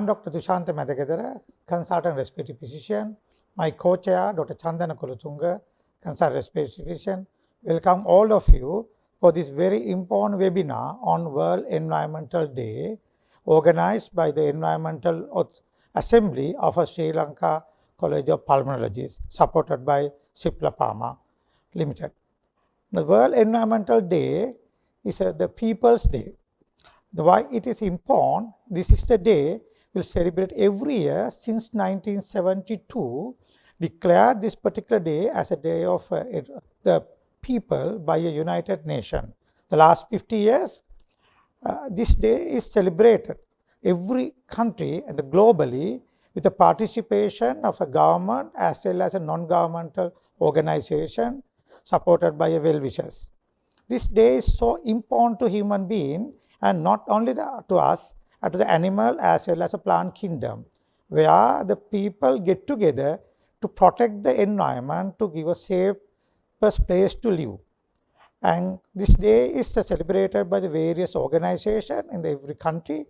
I'm Dr. Dushantha Medagadara, consultant respiratory physician. My co-chair, Dr. Chandana Kulutunga, consultant respiratory physician. Welcome all of you for this very important webinar on World Environmental Day, organized by the Environmental Assembly of Sri Lanka College of Pulmonologists, supported by Cipla Pharma Limited. The World Environmental Day is the People's Day. Why it is important, this is the day we'll celebrate every year since 1972, declared this particular day as a day of the people by a United Nations. The last 50 years, this day is celebrated every country and globally with the participation of a government as well as a non-governmental organization supported by well-wishers. This day is so important to human being and not only to us, but to the animal as well as the plant kingdom, where the people get together to protect the environment, to give a safe place to live. And this day is celebrated by the various organizations in every country.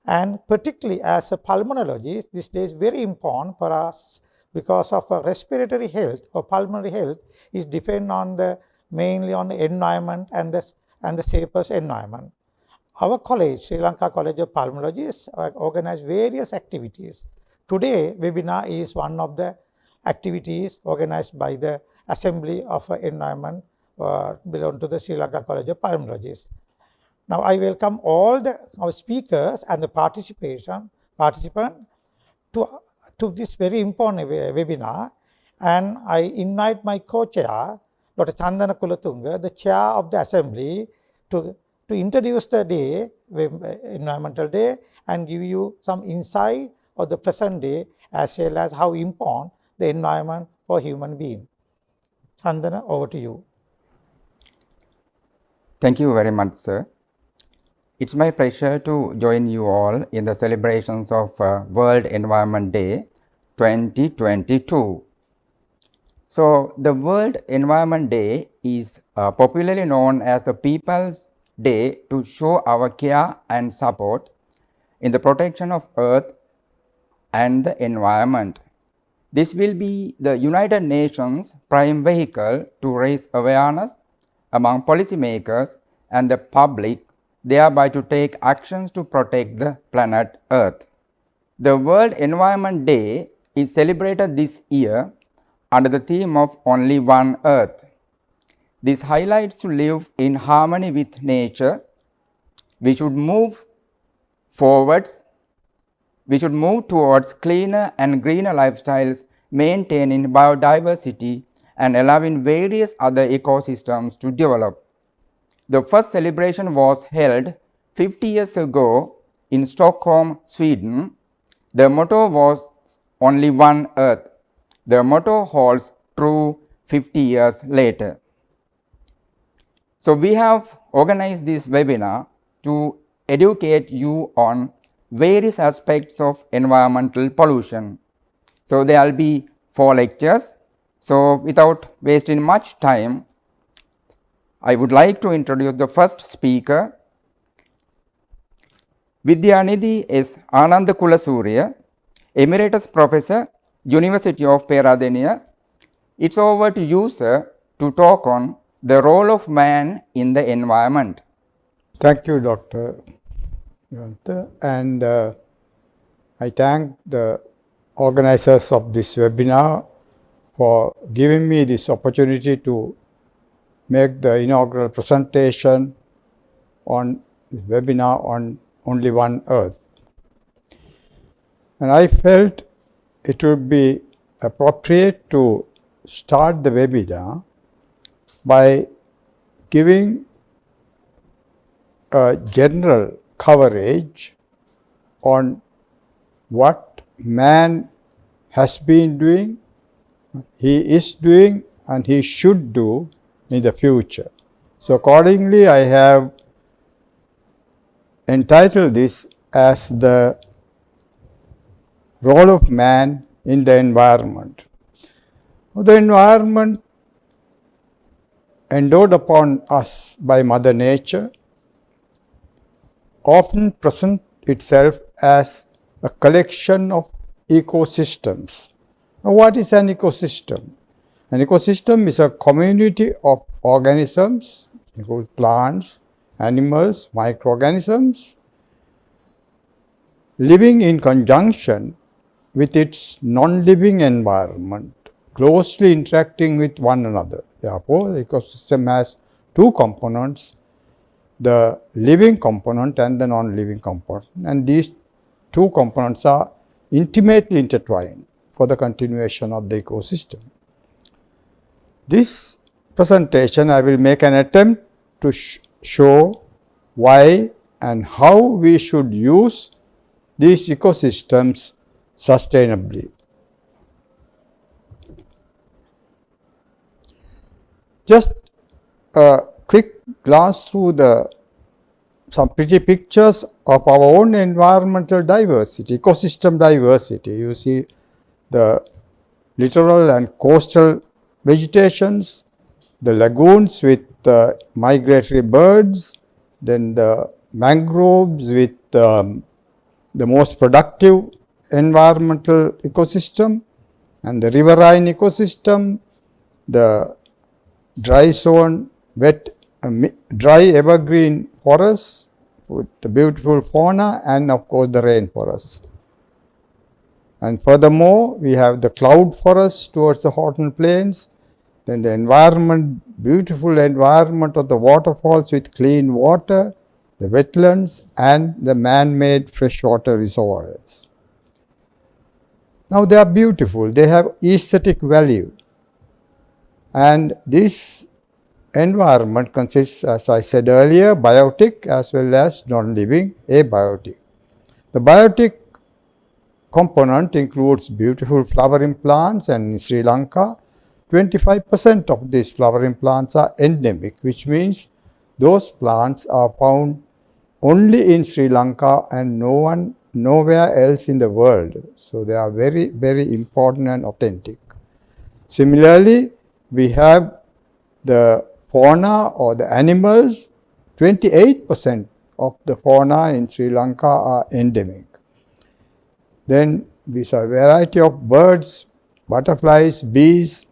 And particularly as a pulmonologist, this day is very important for us because of our respiratory health or pulmonary health is depend on mainly on the environment and the safest environment. Our college, Sri Lanka College of Pulmonologists, organize various activities. Today, webinar is one of the activities organized by the Assembly of Environment belong to the Sri Lanka College of Pulmonologists. Now, I welcome all our speakers and the participant to this very important webinar, and I invite my co-chair, Dr. Chandana Kulatunga, the chair of the Assembly, to introduce the day, Environmental Day, and give you some insight of the present day as well as how important the environment for human being. Chandana, over to you. Thank you very much, sir. It's my pleasure to join you all in the celebrations of World Environment Day 2022. So, the World Environment Day is popularly known as the People's Day to show our care and support in the protection of Earth and the environment. This will be the United Nations prime vehicle to raise awareness among policymakers and the public, thereby to take actions to protect the planet Earth. The World Environment Day is celebrated this year under the theme of Only One Earth. This highlights to live in harmony with nature. We should move towards cleaner and greener lifestyles, maintaining biodiversity and allowing various other ecosystems to develop. The first celebration was held 50 years ago in Stockholm, Sweden. The motto was Only One Earth. The motto holds true 50 years later. So, we have organized this webinar to educate you on various aspects of environmental pollution. So, there will be 4 lectures. So, without wasting much time, I would like to introduce the first speaker, Vidyanidhi S. Ananda Kulasurya, Emeritus Professor, University of Peradeniya. It's over to you, sir, to talk on the role of man in the environment. Thank you, Dr. And I thank the organizers of this webinar for giving me this opportunity to make the inaugural presentation on this webinar on Only One Earth. And I felt it would be appropriate to start the webinar by giving a general coverage on what man has been doing, he is doing, and he should do in the future. So accordingly, I have entitled this as the role of man in the environment. The environment endowed upon us by Mother Nature often presents itself as a collection of ecosystems. Now, what is an ecosystem? An ecosystem is a community of organisms, including plants, animals, microorganisms, living in conjunction with its non-living environment, closely interacting with one another. Therefore, the ecosystem has two components, the living component and the non-living component, and these two components are intimately intertwined for the continuation of the ecosystem. This presentation, I will make an attempt to show why and how we should use these ecosystems sustainably. Just a quick glance through some pretty pictures of our own environmental diversity, ecosystem diversity. You see the littoral and coastal vegetations, the lagoons with migratory birds, then the mangroves with the most productive environmental ecosystem, and the riverine ecosystem, the dry zone, dry evergreen forests with the beautiful fauna, and of course the rainforest. And furthermore, we have the cloud forests towards the Horton Plains, then the beautiful environment of the waterfalls with clean water, the wetlands, and the man-made freshwater reservoirs. Now they are beautiful, they have aesthetic value, and this environment consists, as I said earlier, biotic as well as non-living abiotic. The biotic component includes beautiful flowering plants, and in Sri Lanka 25% of these flowering plants are endemic, which means those plants are found only in Sri Lanka and nowhere else in the world. So they are very, very important and authentic. Similarly, we have the fauna or the animals. 28% of the fauna in Sri Lanka are endemic. Then we saw a variety of birds, butterflies, bees,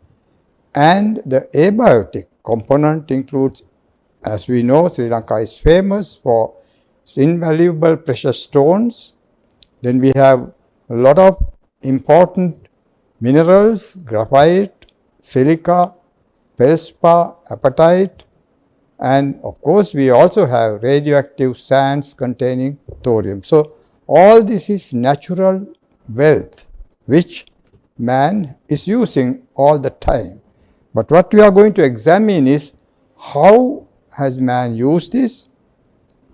and the abiotic component includes, as we know, Sri Lanka is famous for its invaluable precious stones. Then we have a lot of important minerals, graphite, silica, feldspar, apatite, and of course we also have radioactive sands containing thorium. So all this is natural wealth which man is using all the time. But what we are going to examine is how has man used this,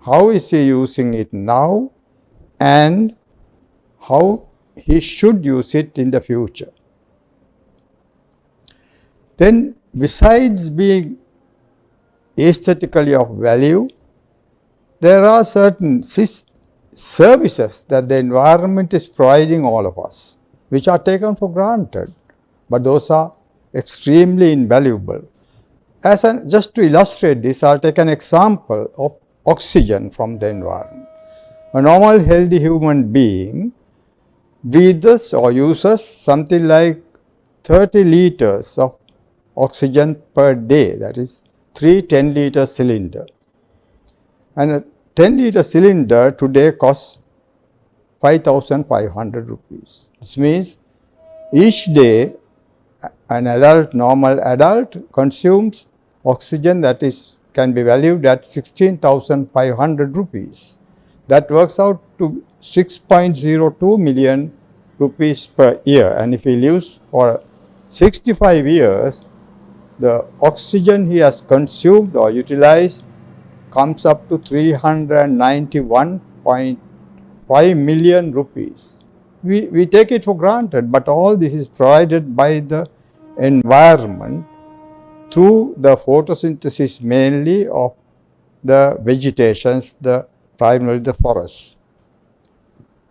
how is he using it now, and how he should use it in the future. Then besides being aesthetically of value, there are certain services that the environment is providing all of us, which are taken for granted, but those are extremely invaluable. Just to illustrate this, I'll take an example of oxygen from the environment. A normal healthy human being breathes or uses something like 30 liters of oxygen per day, that is 3 10-liter cylinder. And a 10-liter cylinder today costs 5,500 rupees. This means each day an normal adult consumes oxygen that can be valued at 16,500 rupees. That works out to 6.02 million rupees per year. And if he lives for 65 years, the oxygen he has consumed or utilized comes up to 391.5 million rupees. We take it for granted, but all this is provided by the environment through the photosynthesis mainly of the vegetations, primarily the forests.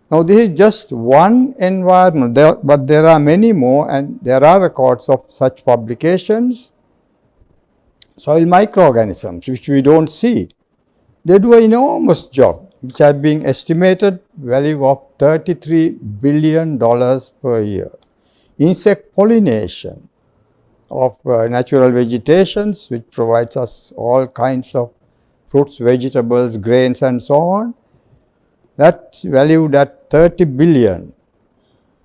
Now this is just one environment, but there are many more, and there are records of such publications. Soil microorganisms, which we don't see, they do an enormous job which are being estimated value of $33 billion per year. Insect pollination of natural vegetations, which provides us all kinds of fruits, vegetables, grains and so on, that's valued at 30 billion.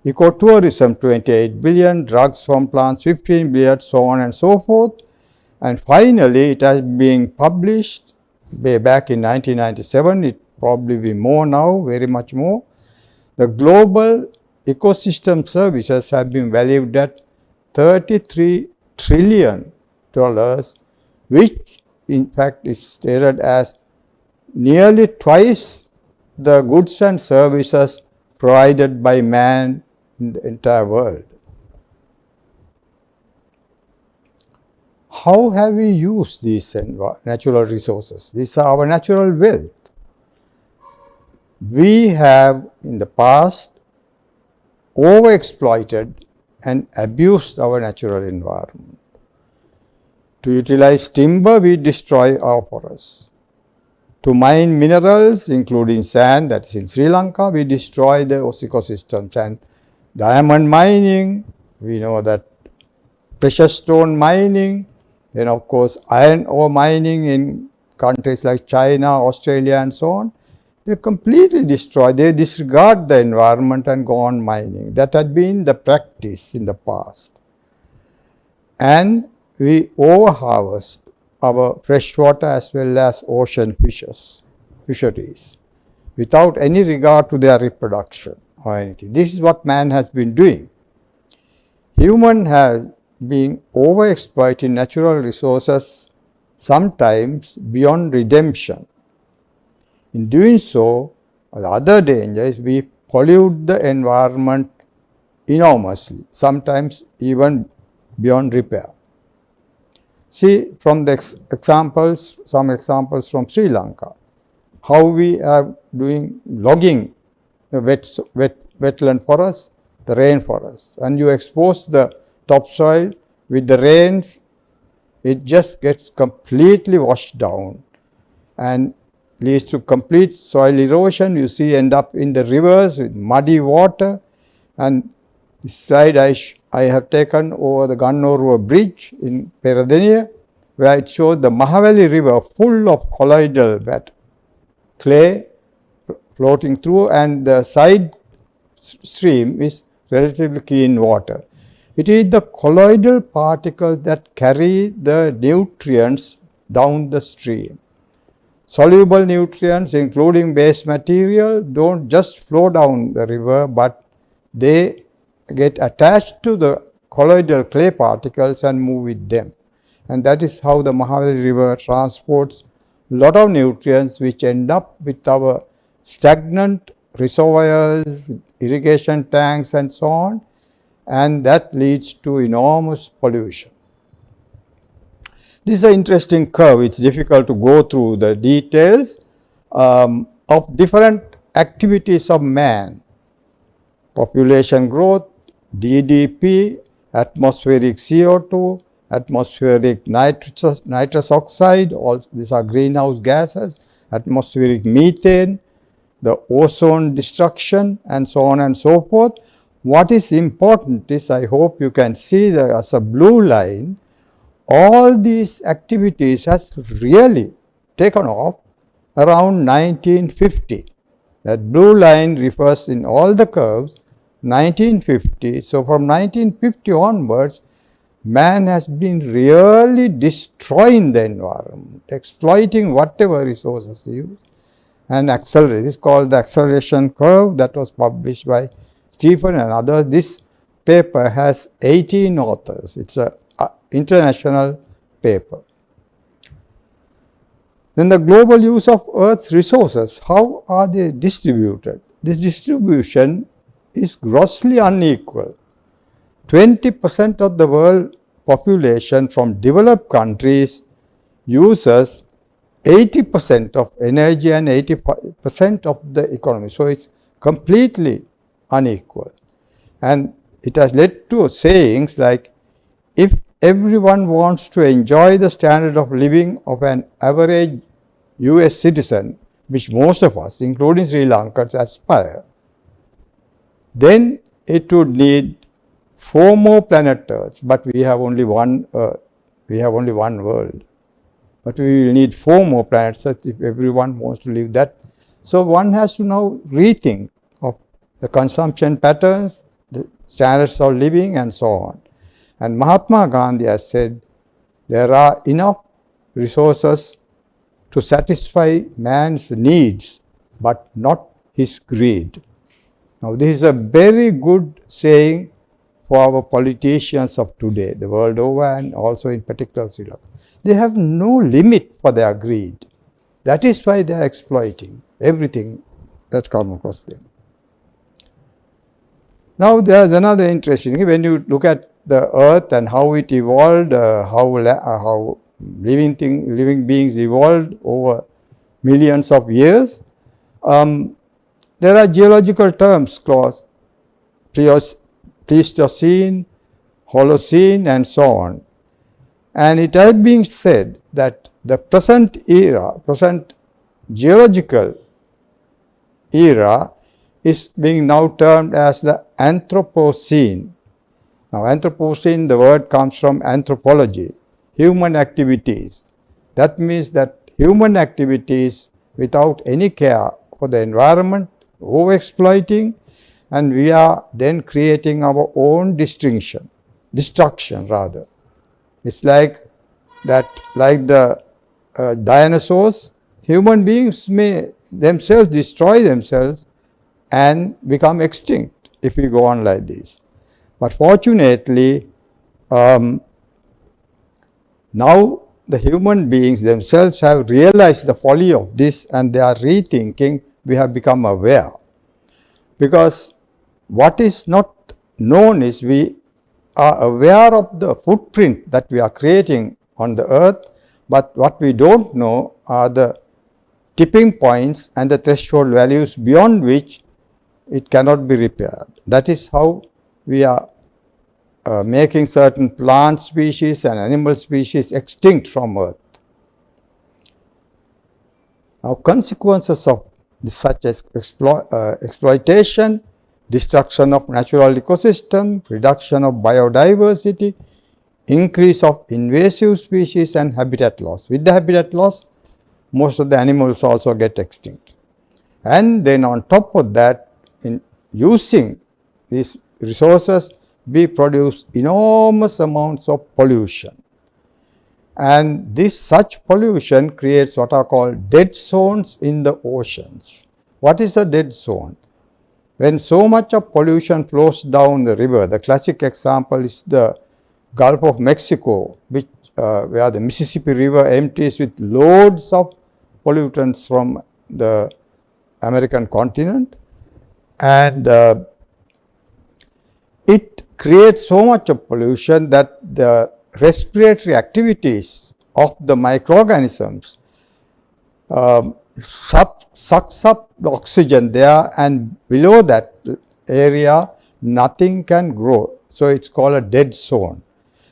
Ecotourism 28 billion, drugs from plants 15 billion, so on and so forth. And finally, it has been published way back in 1997, it probably be more now, very much more. The global ecosystem services have been valued at $33 trillion, which in fact is stated as nearly twice the goods and services provided by man in the entire world. How have we used these natural resources? These are our natural wealth. We have in the past overexploited and abused our natural environment. To utilize timber, we destroy our forests. To mine minerals, including sand, that is in Sri Lanka, we destroy those ecosystems. And diamond mining, we know that precious stone mining, then of course iron ore mining in countries like China, Australia and so on, they completely destroy, they disregard the environment and go on mining. That had been the practice in the past. And we overharvest our freshwater as well as ocean fisheries, without any regard to their reproduction or anything. This is what man has been doing. Humans have been overexploiting natural resources, sometimes beyond redemption. In doing so, the other danger is we pollute the environment enormously, sometimes even beyond repair. See from the examples, some examples from Sri Lanka, how we are doing logging the wetland forests, the rainforests, and you expose the topsoil with the rains, it just gets completely washed down and leads to complete soil erosion. You see, end up in the rivers with muddy water. And this slide I have taken over the Gannoruwa Bridge in Peradeniya, where it shows the Mahavali River full of colloidal matter, clay floating through, and the side stream is relatively clean water. It is the colloidal particles that carry the nutrients down the stream. Soluble nutrients, including base material, don't just flow down the river, but they get attached to the colloidal clay particles and move with them. And that is how the Mahavali River transports a lot of nutrients which end up with our stagnant reservoirs, irrigation tanks and so on, and that leads to enormous pollution. This is an interesting curve. It's difficult to go through the details of different activities of man. Population growth, DDP, atmospheric CO2, atmospheric nitrous oxide, all these are greenhouse gases, atmospheric methane, the ozone destruction and so on and so forth. What is important is, I hope you can see that as a blue line, all these activities has really taken off around 1950. That blue line refers in all the curves 1950. So from 1950 onwards, man has been really destroying the environment, exploiting whatever resources he used and accelerating. This is called the acceleration curve that was published by Stephen and others. This paper has 18 authors. It's an international paper. Then the global use of Earth's resources, how are they distributed? This distribution is grossly unequal. 20% of the world population from developed countries uses 80% of energy and 85% of the economy. So it's completely unequal. And it has led to sayings like, if everyone wants to enjoy the standard of living of an average US citizen, which most of us, including Sri Lankans, aspire, then it would need 4 more planet Earths, but we have only one Earth. We have only one world. But we will need 4 more planets Earth if everyone wants to live that. So one has to now rethink of the consumption patterns, the standards of living, and so on. And Mahatma Gandhi has said there are enough resources to satisfy man's needs, but not his greed. Now, this is a very good saying for our politicians of today, the world over, and also in particular Sri Lanka. They have no limit for their greed. That is why they are exploiting everything that comes across them. Now, there is another interesting thing. When you look at the earth and how it evolved, how living beings evolved over millions of years, there are geological terms called Pleistocene, Holocene, and so on. And it has been said that the present geological era is being now termed as the Anthropocene. Now, Anthropocene, the word comes from anthropology, human activities. That means that human activities without any care for the environment, overexploiting, and we are then creating our own destruction rather. It's like that, like the dinosaurs, human beings may themselves destroy themselves and become extinct if we go on like this. But fortunately, now the human beings themselves have realized the folly of this, and they are rethinking. We have become aware. Because what is not known is we are aware of the footprint that we are creating on the earth, but what we don't know are the tipping points and the threshold values beyond which it cannot be repaired. That is how we are making certain plant species and animal species extinct from earth. Now, consequences of such as exploitation, destruction of natural ecosystem, reduction of biodiversity, increase of invasive species, and habitat loss. With the habitat loss, most of the animals also get extinct. And then on top of that, in using these resources, we produce enormous amounts of pollution. And such pollution creates what are called dead zones in the oceans. What is a dead zone? When so much of pollution flows down the river, the classic example is the Gulf of Mexico, where the Mississippi River empties with loads of pollutants from the American continent, and it creates so much of pollution that the respiratory activities of the microorganisms sucks up the oxygen there, and below that area nothing can grow. So it's called a dead zone.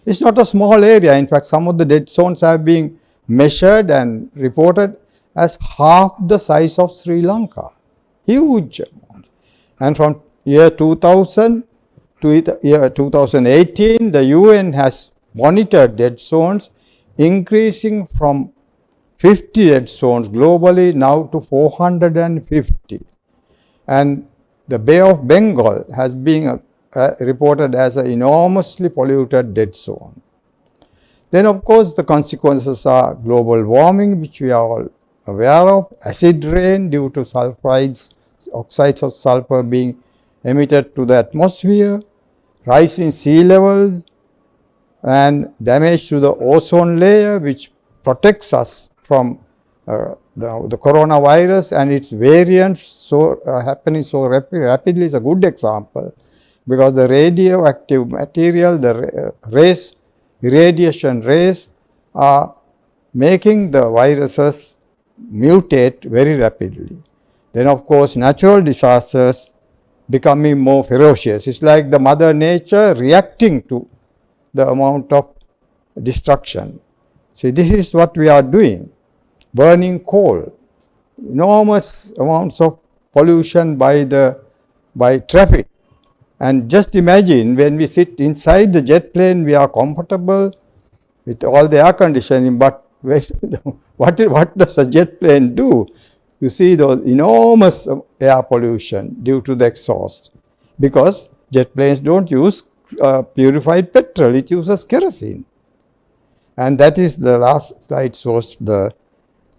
It's not a small area. In fact, some of the dead zones have been measured and reported as half the size of Sri Lanka. Huge amount. And from year 2000 to year 2018, the UN has monitored dead zones, increasing from 50 dead zones globally now to 450. And the Bay of Bengal has been reported as an enormously polluted dead zone. Then, of course, the consequences are global warming, which we are all aware of, acid rain due to oxides of sulfur being emitted to the atmosphere, rise in sea levels, and damage to the ozone layer, which protects us from the coronavirus and its variants happening so rapidly is a good example, because the radioactive material, the irradiation rays are making the viruses mutate very rapidly. Then, of course, natural disasters becoming more ferocious. It's like the Mother Nature reacting to the amount of destruction. See, this is what we are doing. Burning coal. enormous amounts of pollution by traffic. And just imagine, when we sit inside the jet plane, we are comfortable with all the air conditioning, but what does a jet plane do? You see those enormous air pollution due to the exhaust, because jet planes don't use purified petrol, it uses kerosene. And that is the last slide shows a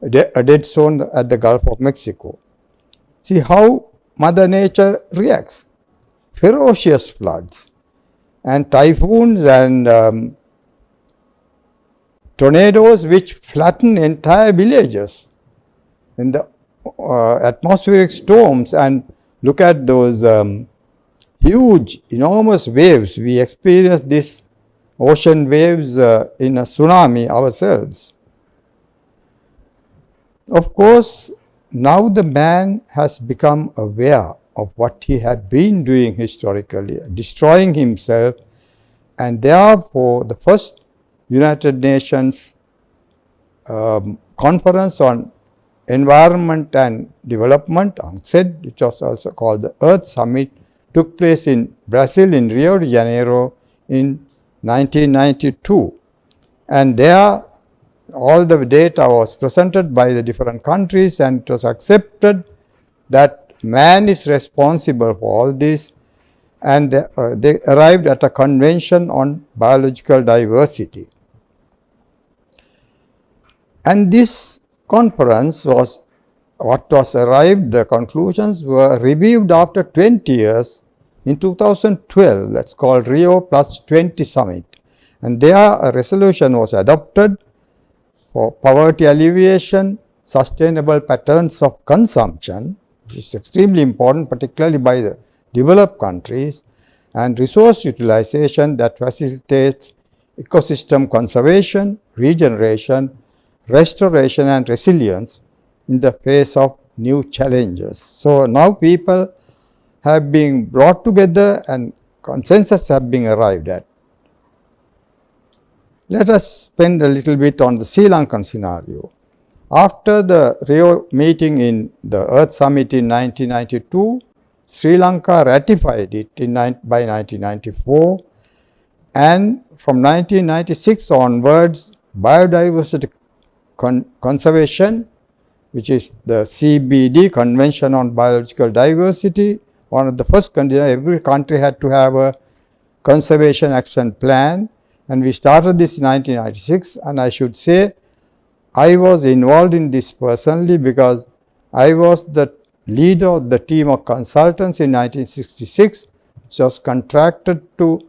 dead zone at the Gulf of Mexico. See how Mother Nature reacts. Ferocious floods and typhoons and tornadoes which flatten entire villages in the atmospheric storms, and look at those huge, enormous waves. We experience these ocean waves in a tsunami ourselves. Of course, now the man has become aware of what he had been doing historically, destroying himself, and therefore the first United Nations conference on environment and development, UNCED, which was also called the Earth Summit, took place in Brazil in Rio de Janeiro in 1992. And there all the data was presented by the different countries, and it was accepted that man is responsible for all this, and they arrived at a convention on biological diversity. And this conference was what was arrived, the conclusions were reviewed after 20 years in 2012, that's called Rio Plus 20 Summit. And there a resolution was adopted for poverty alleviation, sustainable patterns of consumption, which is extremely important, particularly by the developed countries, and resource utilization that facilitates ecosystem conservation, regeneration, restoration and resilience in the face of new challenges. So now people have been brought together and consensus have been arrived at. Let us spend a little bit on the Sri Lankan scenario. After the Rio meeting in the Earth Summit in 1992, Sri Lanka ratified it by 1994, and from 1996 onwards, biodiversity conservation, which is the CBD, Convention on Biological Diversity, one of the first conditions. Every country had to have a conservation action plan, and we started this in 1996. And I should say I was involved in this personally, because I was the leader of the team of consultants in 1966, which was contracted to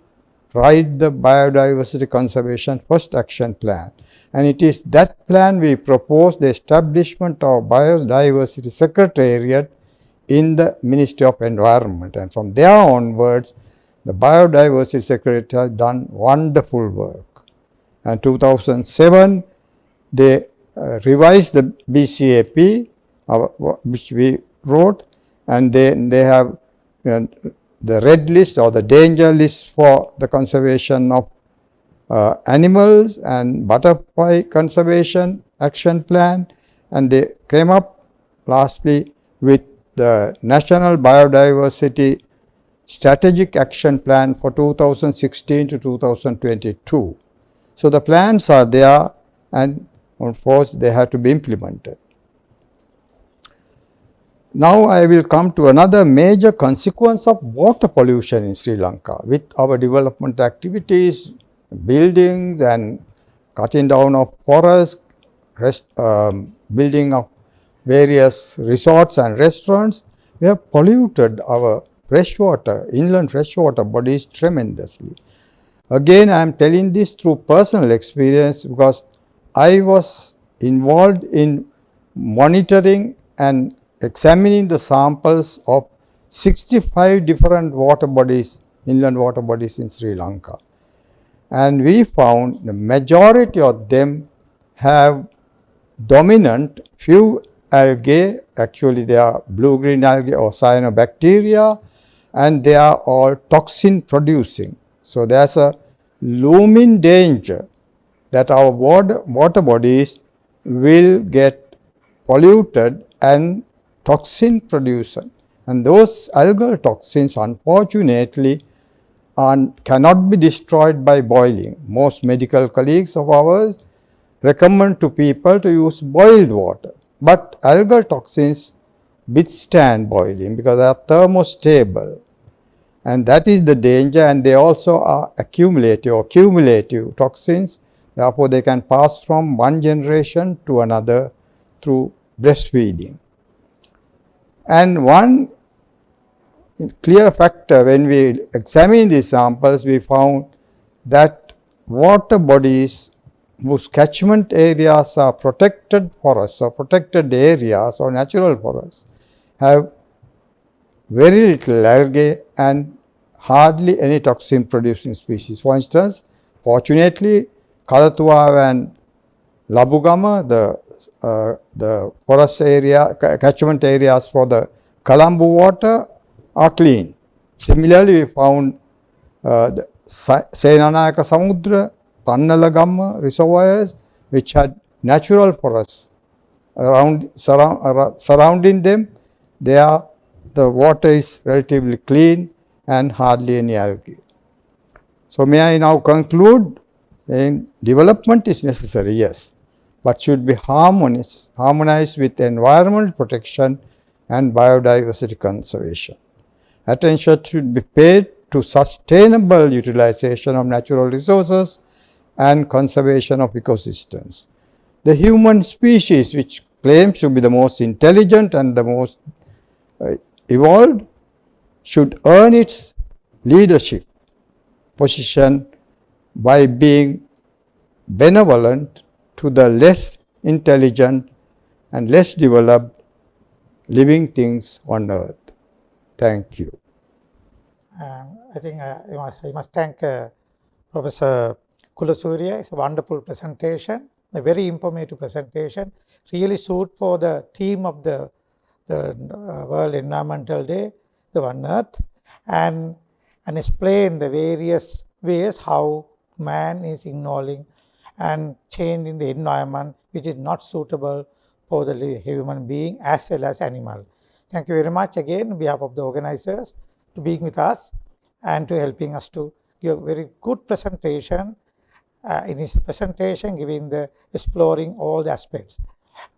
write the biodiversity conservation first action plan. And it is that plan we proposed the establishment of biodiversity secretariat in the Ministry of Environment, and from there onwards the biodiversity secretariat has done wonderful work. And 2007 they revised the BCAP, which we wrote, and they have the red list or the danger list for the conservation of animals and butterfly conservation action plan, and they came up lastly with the National Biodiversity Strategic Action Plan for 2016 to 2022. So the plans are there, and of course they have to be implemented. Now I will come to another major consequence of water pollution in Sri Lanka. With our development activities, buildings and cutting down of forests, building of various resorts and restaurants, we have polluted our freshwater, inland freshwater bodies tremendously. Again, I am telling this through personal experience, because I was involved in monitoring and examining the samples of 65 different water bodies, inland water bodies in Sri Lanka. And we found the majority of them have dominant few algae, actually they are blue-green algae or cyanobacteria, and they are all toxin producing. So there is a looming danger that our water bodies will get polluted and toxin production. And those algal toxins, unfortunately, cannot be destroyed by boiling. Most medical colleagues of ours recommend to people to use boiled water. But algal toxins withstand boiling because they are thermostable. And that is the danger, and they also are cumulative toxins. Therefore, they can pass from one generation to another through breastfeeding. And one clear factor, when we examined these samples, we found that water bodies whose catchment areas are protected forests or protected areas or natural forests have very little algae and hardly any toxin producing species. For instance, fortunately, Kalatuwa and Labugama, the forest area, catchment areas for the Kalambu water are clean. Similarly, we found the Senanayaka Samudra, Pannalagamma reservoirs, which had natural forests surrounding them. The water is relatively clean and hardly any algae. So may I now conclude? Development is necessary, yes, but should be harmonized with environmental protection and biodiversity conservation. Attention should be paid to sustainable utilization of natural resources and conservation of ecosystems. The human species, which claims to be the most intelligent and the most evolved, should earn its leadership position by being benevolent to the less intelligent and less developed living things on earth. Thank you. I think I must thank Professor Kulasurya. It's a wonderful presentation, a very informative presentation, really suit for the theme of the World Environmental Day, the One Earth, and explain the various ways how man is ignoring and changing the environment which is not suitable for the human being as well as animal. Thank you very much again on behalf of the organizers to being with us and to helping us to give a very good presentation in his presentation, giving the exploring all the aspects.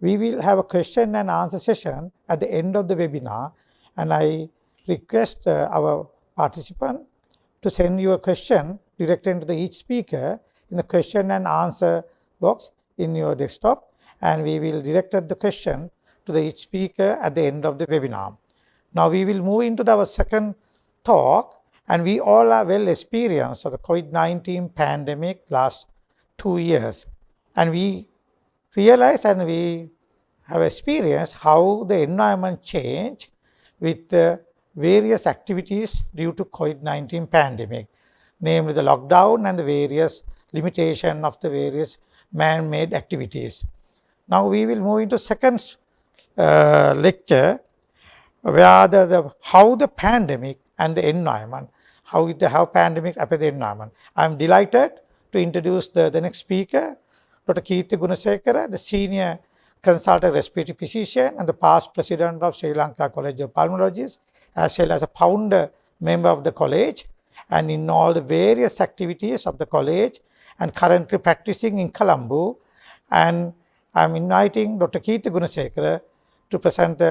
We will have a question and answer session at the end of the webinar, and I request our participant to send you a question directed to each speaker in the question and answer box in your desktop, and we will direct the question to each speaker at the end of the webinar. Now we will move into our second talk, and we all are well experienced of the COVID-19 pandemic last 2 years, and we realize and we have experienced how the environment changed with various activities due to COVID-19 pandemic, namely the lockdown and the various limitation of the various man-made activities. Now we will move into second lecture, where how the pandemic and the environment, how pandemic affect the environment. I am delighted to introduce the next speaker, Dr. Kirti Gunasekara, the senior consultant respiratory physician and the past president of Sri Lanka College of Pulmonologists, as well as a founder member of the college, and in all the various activities of the college, and currently practicing in Colombo. And I am inviting Dr. Kirti Gunasekara to present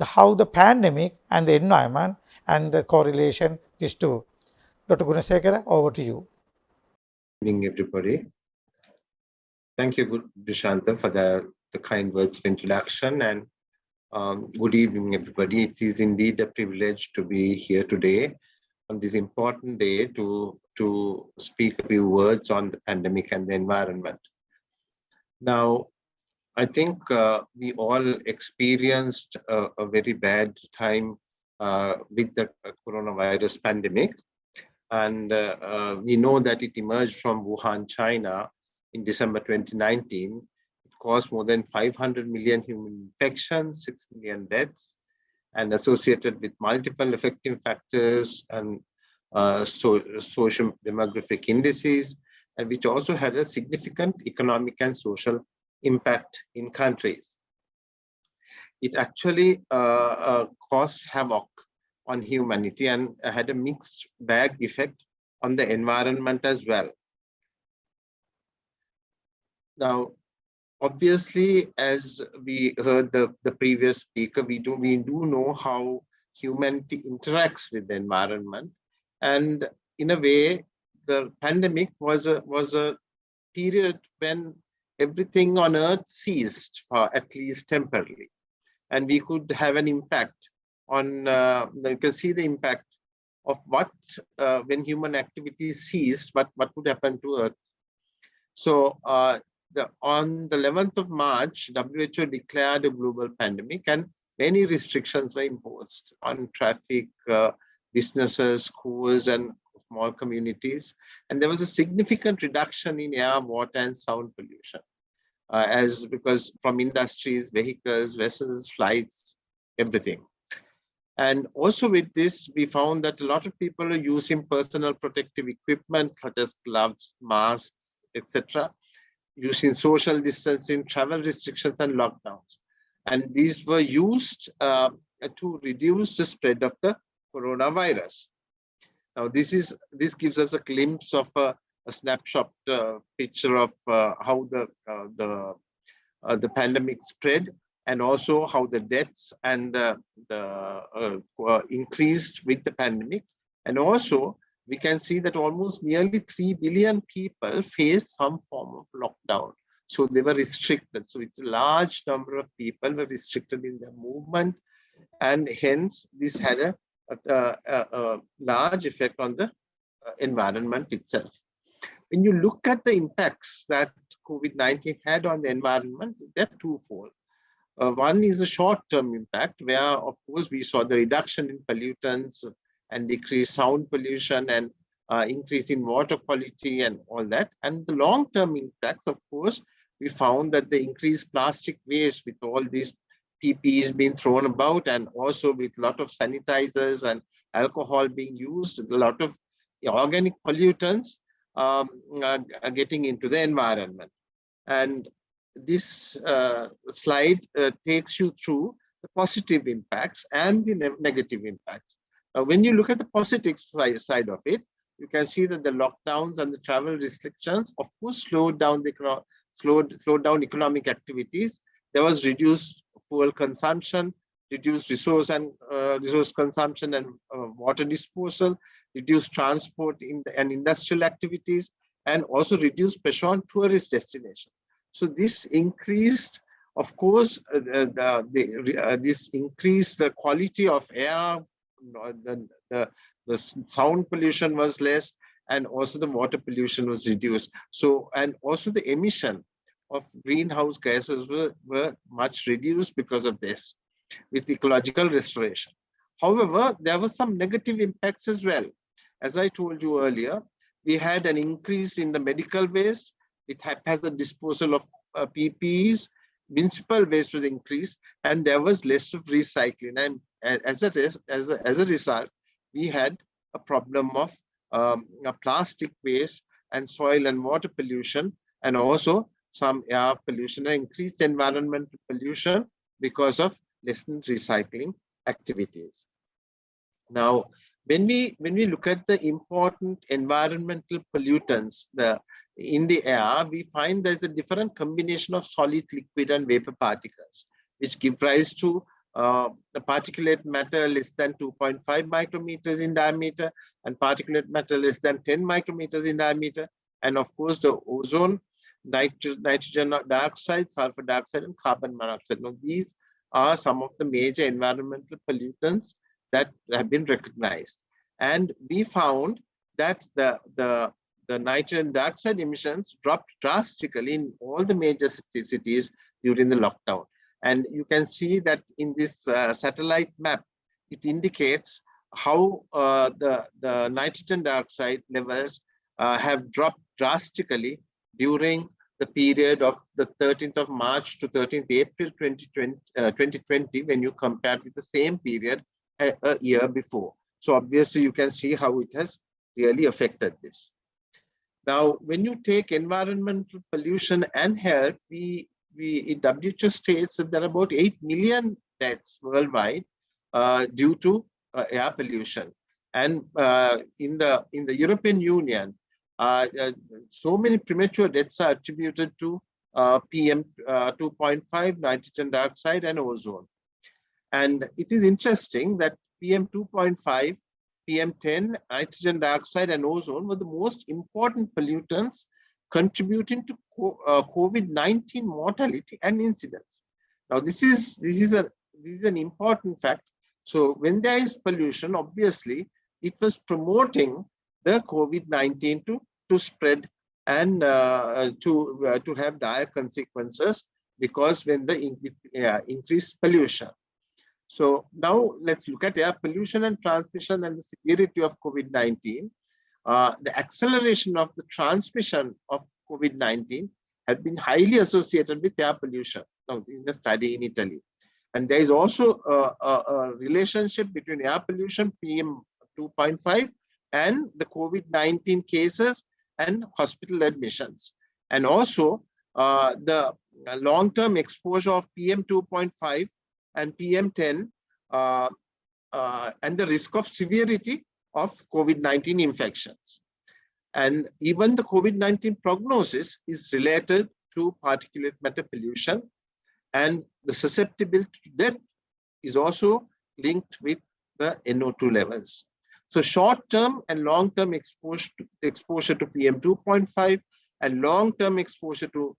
how the pandemic and the environment and the correlation is to. Dr. Gunasekara, over to you. Good evening, everybody. Thank you, Dushyanta, for the kind words of introduction, and good evening, everybody. It is indeed a privilege to be here today on this important day to speak a few words on the pandemic and the environment. Now, I think we all experienced a very bad time with the coronavirus pandemic. And we know that it emerged from Wuhan, China in December 2019. It caused more than 500 million human infections, 6 million deaths, and associated with multiple affecting factors and social demographic indices, and which also had a significant economic and social impact in countries. it actually caused havoc on humanity and had a mixed bag effect on the environment as well. Now, obviously, as we heard the previous speaker, we do know how humanity interacts with the environment, and in a way, the pandemic was a period when everything on Earth ceased, for at least temporarily, and we could have an impact on. You can see the impact of what when human activity ceased, what would happen to Earth. So on the 11th of March, WHO declared a global pandemic and many restrictions were imposed on traffic, businesses, schools, and small communities. And there was a significant reduction in air, water, and sound pollution, because from industries, vehicles, vessels, flights, everything. And also with this, we found that a lot of people are using personal protective equipment such as gloves, masks, etc., using social distancing, travel restrictions, and lockdowns. And these were used to reduce the spread of the coronavirus. Now, this gives us a glimpse of a snapshot picture of how the pandemic spread, and also how the deaths and the increased with the pandemic. And also, we can see that almost nearly 3 billion people face some form of lockdown. So they were restricted. So it's a large number of people were restricted in their movement. And hence, this had a large effect on the environment itself. When you look at the impacts that COVID-19 had on the environment, they're twofold. One is a short-term impact, where, of course, we saw the reduction in pollutants and decreased sound pollution and increase in water quality and all that. And the long-term impacts, of course, we found that the increased plastic waste with all these PPEs being thrown about, and also with a lot of sanitizers and alcohol being used, a lot of organic pollutants are getting into the environment. And this slide takes you through the positive impacts and the negative impacts. When you look at the positive side of it, you can see that the lockdowns and the travel restrictions, of course, slowed down economic activities. There was reduced fuel consumption, reduced resource consumption and water disposal, reduced transport and industrial activities, and also reduced pressure on tourist destinations. So this increased, of course, this increased the quality of air, the sound pollution was less, and also the water pollution was reduced. So, and also the emission of greenhouse gases were much reduced because of this, with ecological restoration. However, there were some negative impacts as well. As I told you earlier, we had an increase in the medical waste. It has a disposal of PPEs, municipal waste was increased, and there was less of recycling. And as a result, we had a problem of plastic waste and soil and water pollution, and also some air pollution and increased environmental pollution because of lessened recycling activities. Now, when we look at the important environmental pollutants in the air, we find there's a different combination of solid, liquid, and vapor particles, which give rise to the particulate matter less than 2.5 micrometers in diameter, and particulate matter less than 10 micrometers in diameter, and of course the ozone, nitrogen dioxide, sulfur dioxide, and carbon monoxide. Now, these are some of the major environmental pollutants that have been recognized. And we found that the nitrogen dioxide emissions dropped drastically in all the major cities during the lockdown. And you can see that in this satellite map, it indicates how the nitrogen dioxide levels have dropped drastically during the period of the 13th of March to 13th April 2020 when you compare with the same period a year before. So obviously you can see how it has really affected this. Now, when you take environmental pollution and health, WHO states that there are about 8 million deaths worldwide due to air pollution. And in the European Union, so many premature deaths are attributed to PM 2.5, nitrogen dioxide, and ozone. And it is interesting that PM 2.5, PM 10, nitrogen dioxide, and ozone were the most important pollutants contributing to COVID-19 mortality and incidence. Now, this is an important fact. So when there is pollution, obviously, it was promoting the COVID-19 to spread and to have dire consequences, because when the increased pollution. So now let's look at air pollution and transmission and the severity of COVID-19. The acceleration of the transmission of COVID-19 had been highly associated with air pollution in the study in Italy. And there is also a relationship between air pollution, PM 2.5, and the COVID-19 cases and hospital admissions. And also the long-term exposure of PM 2.5 and PM 10 and the risk of severity of COVID-19 infections. And even the COVID-19 prognosis is related to particulate matter pollution, and the susceptibility to death is also linked with the NO2 levels. So short-term and long-term exposure to PM 2.5 and long-term exposure to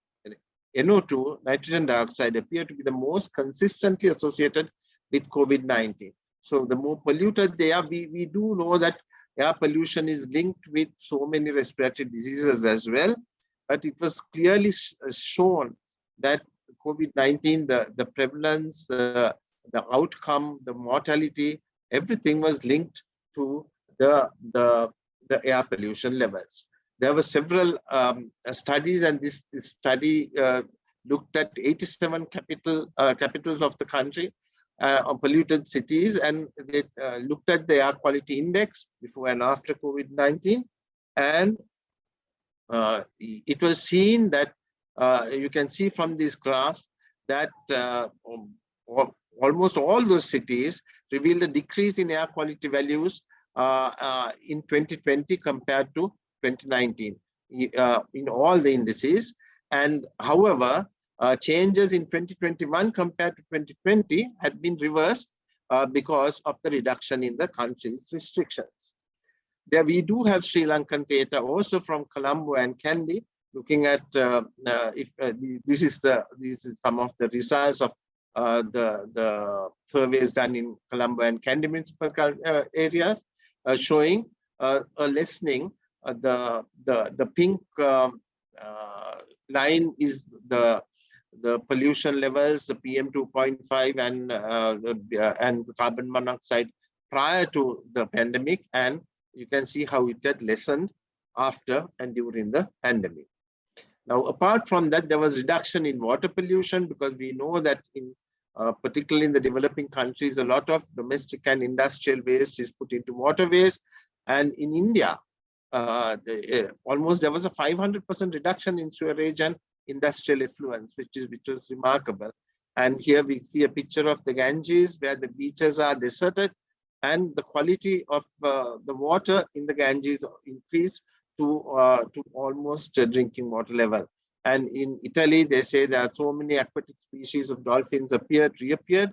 NO2, nitrogen dioxide, appear to be the most consistently associated with COVID-19. So the more polluted they are, we do know that air pollution is linked with so many respiratory diseases as well, but it was clearly shown that COVID-19, the prevalence, the outcome, the mortality, everything was linked to the air pollution levels. There were several studies, and this study looked at 87 capitals of the country, of polluted cities, and they looked at the air quality index before and after COVID-19. And it was seen that you can see from these graphs that almost all those cities revealed a decrease in air quality values in 2020 compared to 2019 in all the indices. And however, changes in 2021 compared to 2020 had been reversed because of the reduction in the country's restrictions. There we do have Sri Lankan data also from Colombo and Kandy, looking at this is some of the results of the surveys done in Colombo and Kandy municipal areas, showing a lessening. The pink line is the pollution levels, the PM 2.5 and the carbon monoxide prior to the pandemic, and you can see how it had lessened after and during the pandemic. Now, apart from that, there was reduction in water pollution, because we know that in particularly in the developing countries, a lot of domestic and industrial waste is put into waterways. And in India, almost there was a 500% reduction in sewerage and industrial effluents, which was remarkable. And here we see a picture of the Ganges, where the beaches are deserted, and the quality of the water in the Ganges increased to almost drinking water level. And in Italy, they say there are so many aquatic species of dolphins reappeared.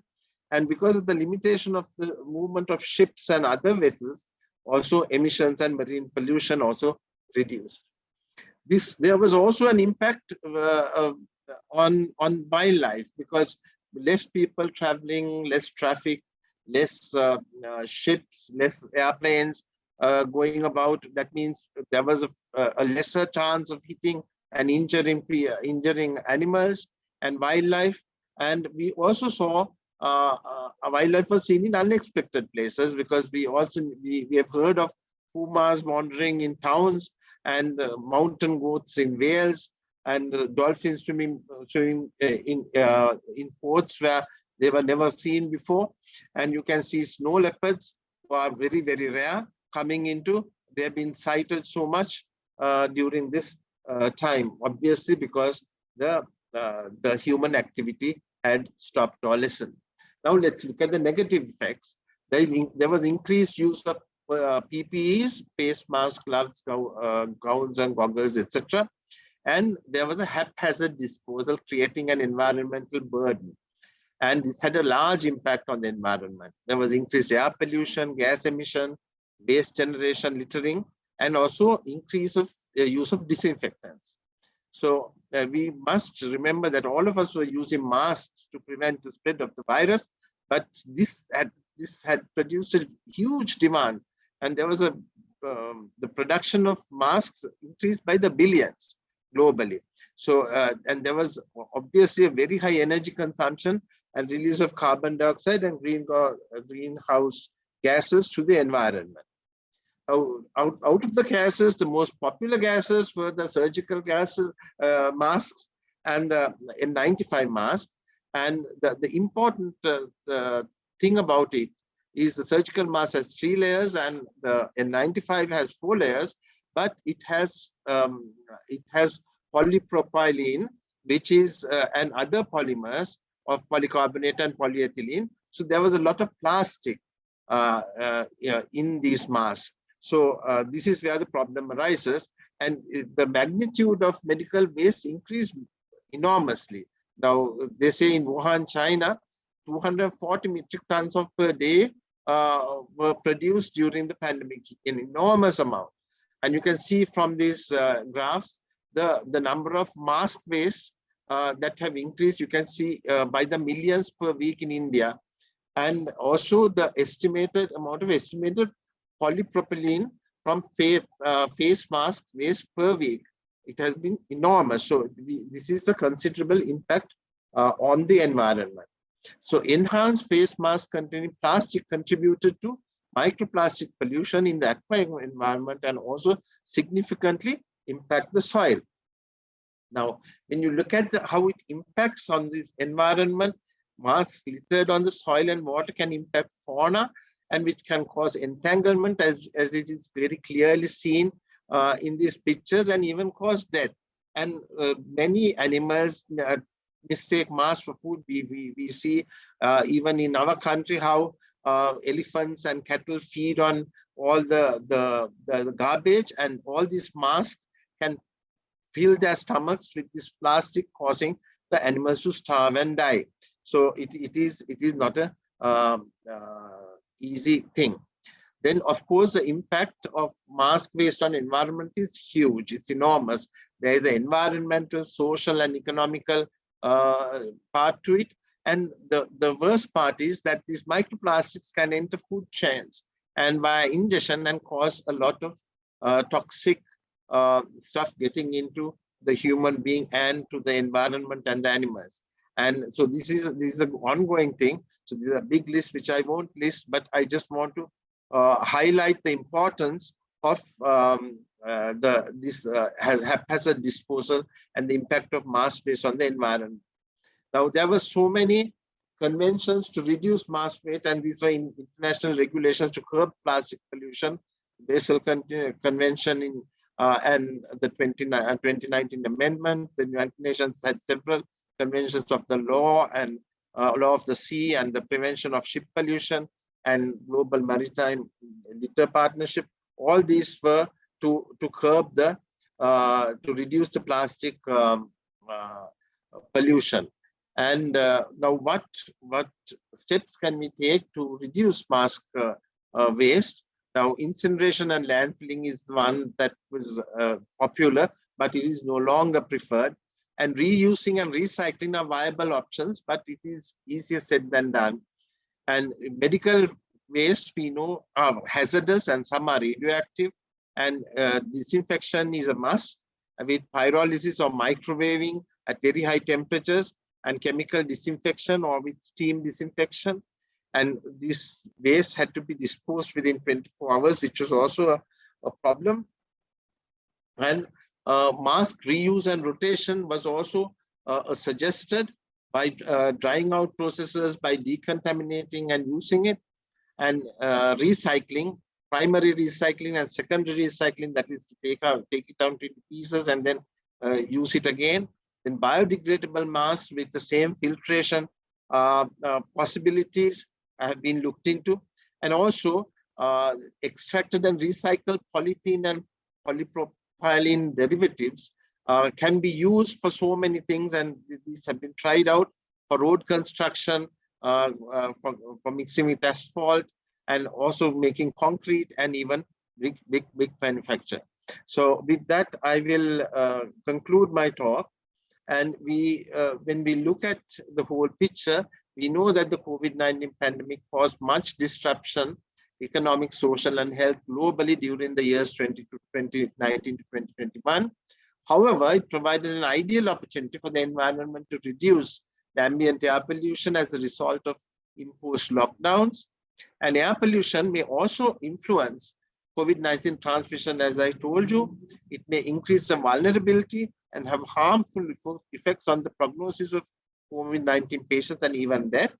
And because of the limitation of the movement of ships and other vessels, also emissions and marine pollution also reduced. There was also an impact on wildlife, because less people traveling, less traffic, less ships, less airplanes going about. That means there was a lesser chance of hitting and injuring animals and wildlife. And we also saw wildlife was seen in unexpected places, because we have heard of pumas wandering in towns, and mountain goats in Wales, and dolphins swimming in ports where they were never seen before. And you can see snow leopards, who are very, very rare, coming into. They have been sighted so much during this time, obviously because the human activity had stopped or lessened. Now let's look at the negative effects. There was increased use of PPEs, face masks, gloves, gowns and goggles, etc. And there was a haphazard disposal, creating an environmental burden. And this had a large impact on the environment. There was increased air pollution, gas emission, waste generation, littering, and also increase of use of disinfectants. So we must remember that all of us were using masks to prevent the spread of the virus, but this had produced a huge demand, and there was the production of masks increased by the billions globally. So and there was obviously a very high energy consumption and release of carbon dioxide and greenhouse gases to the environment. Out of the gases, the most popular gases were the surgical gases, masks, and the N95 mask. And the important thing about it is the surgical mask has 3 layers and the N95 has 4 layers, but it has polypropylene, which is and other polymers of polycarbonate and polyethylene. So there was a lot of plastic in these masks. So this is where the problem arises, and the magnitude of medical waste increased enormously. Now they say in Wuhan, China, 240 metric tons of per day were produced during the pandemic, an enormous amount. And you can see from these graphs the number of mask waste that have increased. You can see by the millions per week in India, and also the estimated amount of estimated polypropylene from face mask waste per week. It has been enormous. So this is a considerable impact on the environment. So enhanced face masks containing plastic contributed to microplastic pollution in the aquatic environment and also significantly impact the soil. Now, when you look at how it impacts on this environment, masks littered on the soil and water can impact fauna, and which can cause entanglement, as it is very clearly seen in these pictures, and even cause death. And many animals mistake masks for food. We see even in our country how elephants and cattle feed on all the garbage, and all these masks can fill their stomachs with this plastic, causing the animals to starve and die. So it is not a easy thing. Then, of course, the impact of mask waste on environment is huge. It's enormous. There is an environmental, social, and economical part to it. And the worst part is that these microplastics can enter food chains and via ingestion and cause a lot of toxic stuff getting into the human being and to the environment and the animals. And so this is an ongoing thing. So this is a big list which I won't list, but I just want to highlight the importance of this haphazard disposal and the impact of mask waste on the environment. Now, there were so many conventions to reduce mask waste, and these were in international regulations to curb plastic pollution. Basel Convention in and the 2019 amendment. The United Nations had several conventions of the law and law of the sea and the prevention of ship pollution and global maritime litter partnership. All these were to curb the to reduce the plastic pollution. And now what steps can we take to reduce mask waste? Now, incineration and landfilling is the one that was popular, but it is no longer preferred. And reusing and recycling are viable options, but it is easier said than done. And medical waste, we know, are hazardous and some are radioactive. And disinfection is a must with pyrolysis or microwaving at very high temperatures, and chemical disinfection or with steam disinfection. And this waste had to be disposed within 24 hours, which was also a problem. And mask reuse and rotation was also suggested by drying out processes, by decontaminating and using it, and recycling, primary recycling and secondary recycling, that is to take it down into pieces and then use it again. Then biodegradable masks with the same filtration possibilities have been looked into, and also extracted and recycled polythene and polypropylene derivatives can be used for so many things, and these have been tried out for road construction, for mixing with asphalt, and also making concrete, and even big manufacture. So with that, I will conclude my talk. And when we look at the whole picture, we know that the COVID-19 pandemic caused much disruption, economic, social, and health globally during the years 2019 to 2021. However, it provided an ideal opportunity for the environment to reduce the ambient air pollution as a result of imposed lockdowns. And air pollution may also influence COVID-19 transmission. As I told you, it may increase the vulnerability and have harmful effects on the prognosis of COVID-19 patients and even death.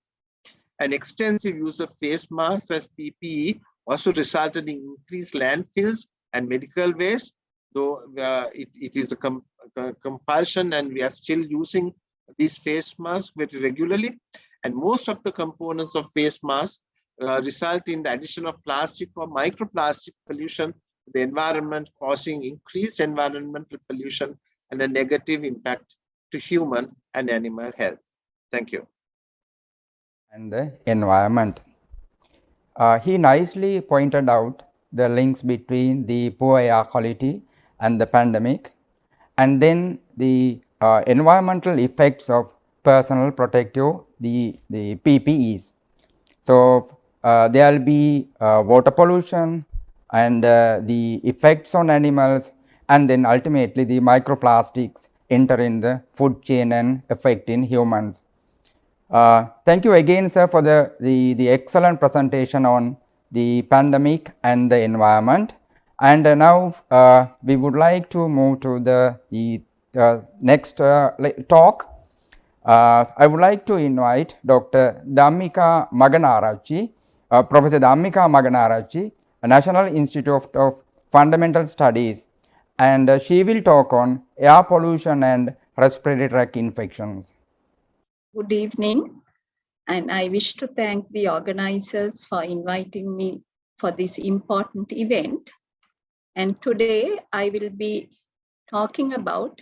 An extensive use of face masks as PPE also resulted in increased landfills and medical waste, though it is a compulsion, and we are still using these face masks very regularly. And most of the components of face masks result in the addition of plastic or microplastic pollution to the environment, causing increased environmental pollution and a negative impact to human and animal health. Thank you. And the environment. He nicely pointed out the links between the poor air quality and the pandemic, and then the environmental effects of personal protective, the PPEs. So there will be water pollution and the effects on animals, and then ultimately the microplastics enter in the food chain and affecting humans. Thank you again, sir, for the excellent presentation on the pandemic and the environment. And now we would like to move to the next talk. I would like to invite Dr. Dhammika Maganarachchi, Professor Dhammika Maganarachchi, National Institute of Fundamental Studies, and she will talk on air pollution and respiratory tract infections. Good evening, and I wish to thank the organizers for inviting me for this important event. And today I will be talking about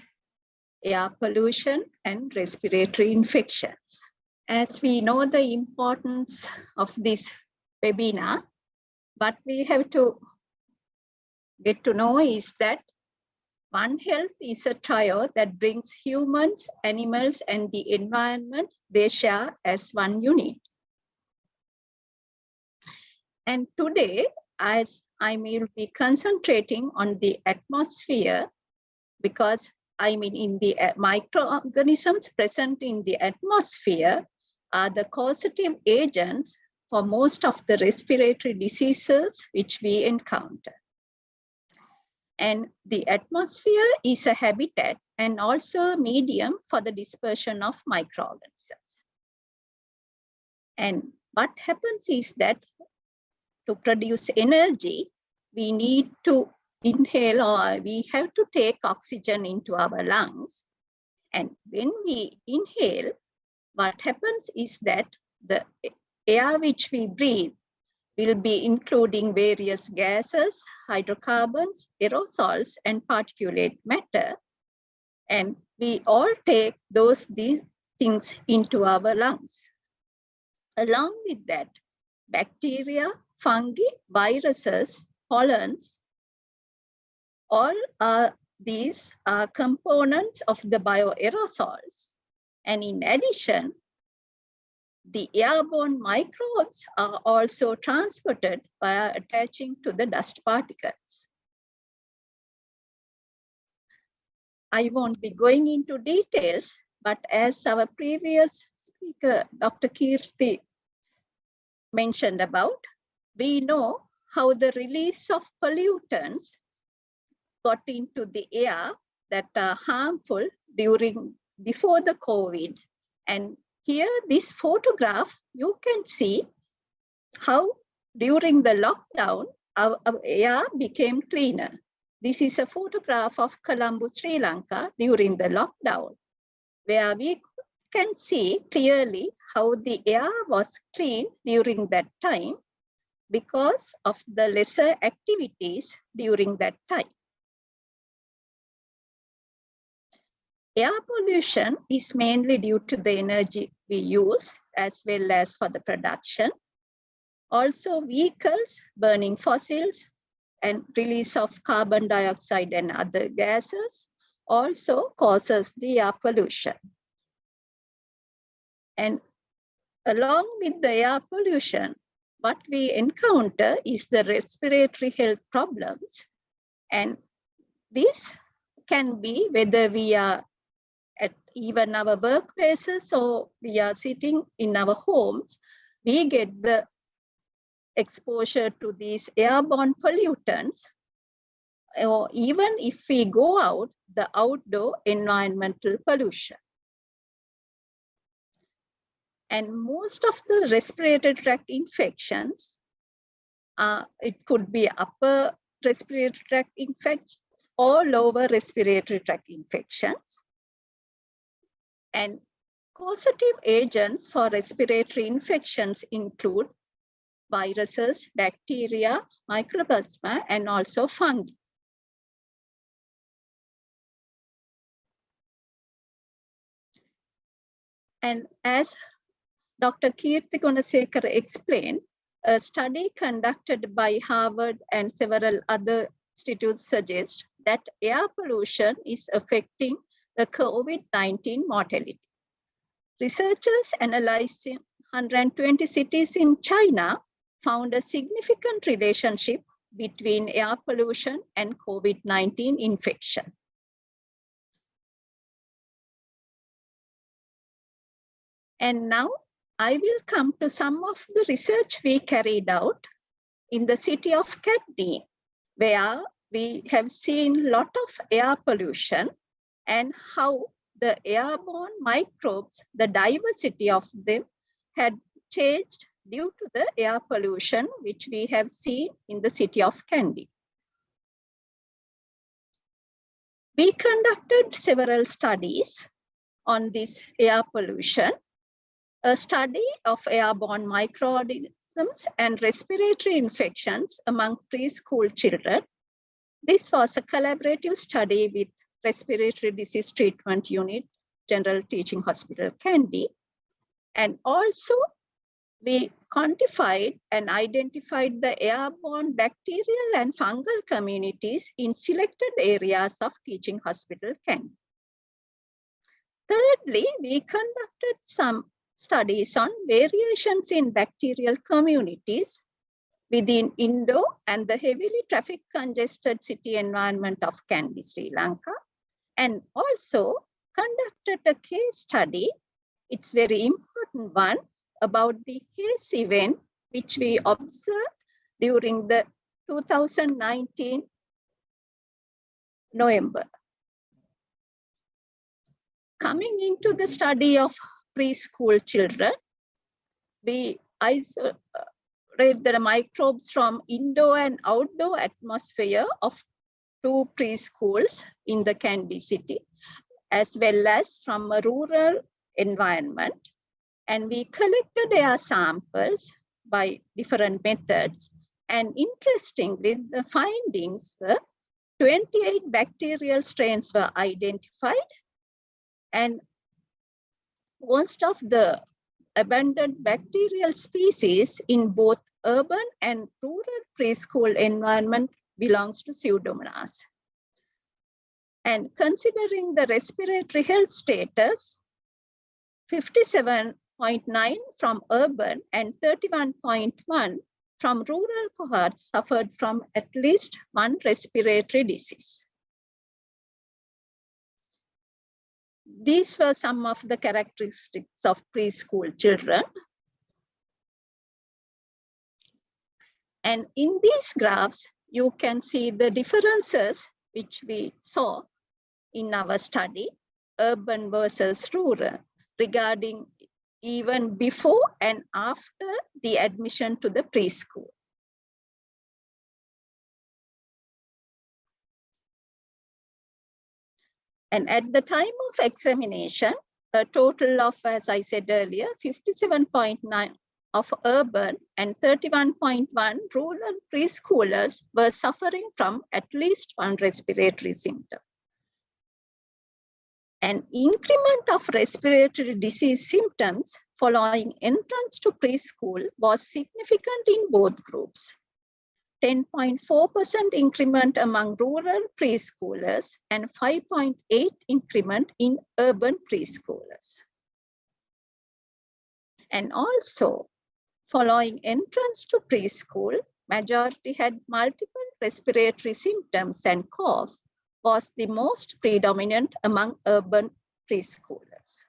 air pollution and respiratory infections. As we know the importance of this webinar, what we have to get to know is that One Health is a trio that brings humans, animals, and the environment they share as one unit. And today, as I will be concentrating on the atmosphere, because in the microorganisms present in the atmosphere are the causative agents for most of the respiratory diseases which we encounter. And the atmosphere is a habitat and also a medium for the dispersion of microorganisms. And what happens is that to produce energy, we need to inhale, or we have to take oxygen into our lungs. And when we inhale, what happens is that the air which we breathe will be including various gases, hydrocarbons, aerosols, and particulate matter. And we all take these things into our lungs. Along with that, bacteria, fungi, viruses, pollens, all these are components of the bioaerosols. And in addition, the airborne microbes are also transported by attaching to the dust particles. I won't be going into details, but as our previous speaker, Dr. Kirti, mentioned about, we know how the release of pollutants got into the air that are harmful before the COVID. And here, this photograph, you can see how during the lockdown, our air became cleaner. This is a photograph of Colombo, Sri Lanka during the lockdown, where we can see clearly how the air was clean during that time because of the lesser activities during that time. Air pollution is mainly due to the energy we use as well as for the production. Also, vehicles burning fossils and release of carbon dioxide and other gases also causes the air pollution. And along with the air pollution, what we encounter is the respiratory health problems. And this can be whether we are at even our workplaces or we are sitting in our homes, we get the exposure to these airborne pollutants, or even if we go out, the outdoor environmental pollution. And most of the respiratory tract infections, it could be upper respiratory tract infections or lower respiratory tract infections. And causative agents for respiratory infections include viruses, bacteria, microplasma, and also fungi. And as Dr. Kirti Gunasekar explained, a study conducted by Harvard and several other institutes suggests that air pollution is affecting the COVID-19 mortality. Researchers analyzing 120 cities in China found a significant relationship between air pollution and COVID-19 infection. And now I will come to some of the research we carried out in the city of Kandy, where we have seen a lot of air pollution and how the airborne microbes, the diversity of them had changed due to the air pollution, which we have seen in the city of Kandy. We conducted several studies on this air pollution. A study of airborne microorganisms and respiratory infections among preschool children. This was a collaborative study with Respiratory Disease Treatment Unit, General Teaching Hospital, Kandy. And also, we quantified and identified the airborne bacterial and fungal communities in selected areas of Teaching Hospital, Kandy. Thirdly, we conducted some studies on variations in bacterial communities within Indo and the heavily traffic congested city environment of Kandy, Sri Lanka, and also conducted a case study. It's very important one about the haze event which we observed during the 2019 November. Coming into the study of preschool children, we isolate the microbes from indoor and outdoor atmosphere of 2 preschools in the Kandy city, as well as from a rural environment. And we collected air samples by different methods. And interestingly, the findings were 28 bacterial strains were identified, and most of the abundant bacterial species in both urban and rural preschool environment belongs to Pseudomonas. And considering the respiratory health status, 57.9 from urban and 31.1 from rural cohorts suffered from at least one respiratory disease. These were some of the characteristics of preschool children. And in these graphs, you can see the differences which we saw in our study, urban versus rural, regarding even before and after the admission to the preschool. And at the time of examination, a total of, as I said earlier, 57.9 of urban and 31.1 rural preschoolers were suffering from at least one respiratory symptom. An increment of respiratory disease symptoms following entrance to preschool was significant in both groups. 10.4% increment among rural preschoolers and 5.8% increment in urban preschoolers. And also, following entrance to preschool, majority had multiple respiratory symptoms and cough was the most predominant among urban preschoolers.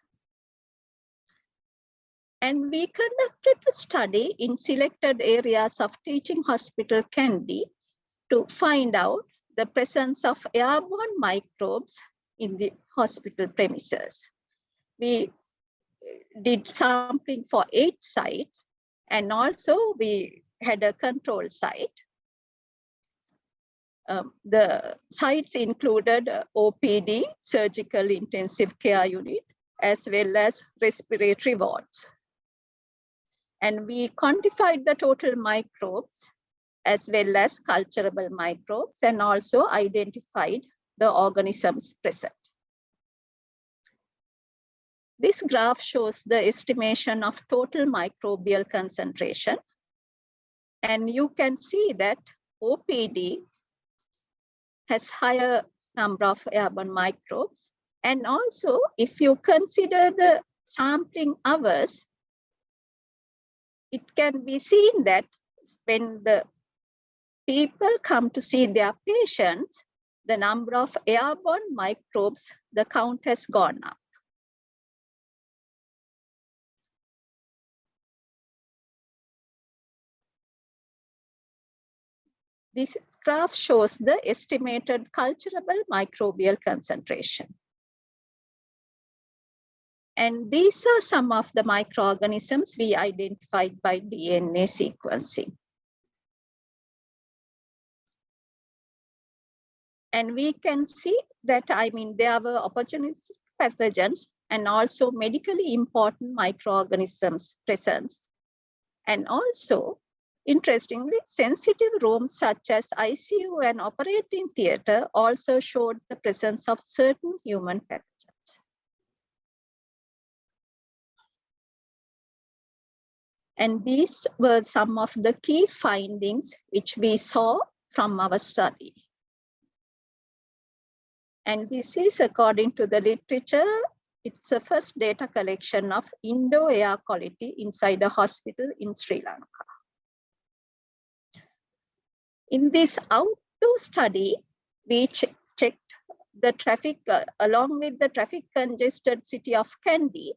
And we conducted a study in selected areas of Teaching Hospital Kandy to find out the presence of airborne microbes in the hospital premises. We did sampling for 8 sites, and also we had a control site. The sites included OPD, surgical intensive care unit, as well as respiratory wards. And we quantified the total microbes as well as culturable microbes, and also identified the organisms present. This graph shows the estimation of total microbial concentration. And you can see that OPD has higher number of airborne microbes. And also, if you consider the sampling hours, it can be seen that when the people come to see their patients, the number of airborne microbes, the count has gone up. This graph shows the estimated culturable microbial concentration. And these are some of the microorganisms we identified by DNA sequencing. And we can see that, there were opportunistic pathogens and also medically important microorganisms presence. And also, interestingly, sensitive rooms such as ICU and operating theater also showed the presence of certain human pathogens. And these were some of the key findings which we saw from our study. And this is according to the literature. It's the first data collection of indoor air quality inside a hospital in Sri Lanka. In this outdoor study, we checked the traffic, along with the traffic congested city of Kandy,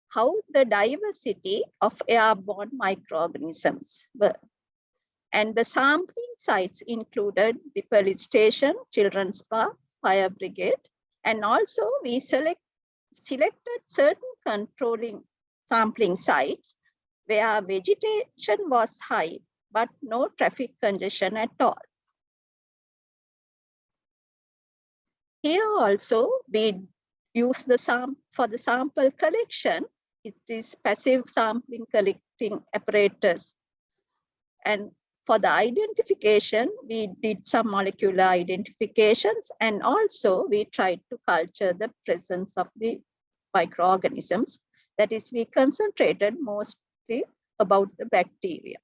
how the diversity of airborne microorganisms were. And the sampling sites included the police station, children's park, fire brigade, and also we selected certain controlling sampling sites where vegetation was high, but no traffic congestion at all. Here also, we use for the sample collection, it is passive sampling collecting apparatus. And for the identification, we did some molecular identifications, and also we tried to culture the presence of the microorganisms. That is, we concentrated mostly about the bacteria.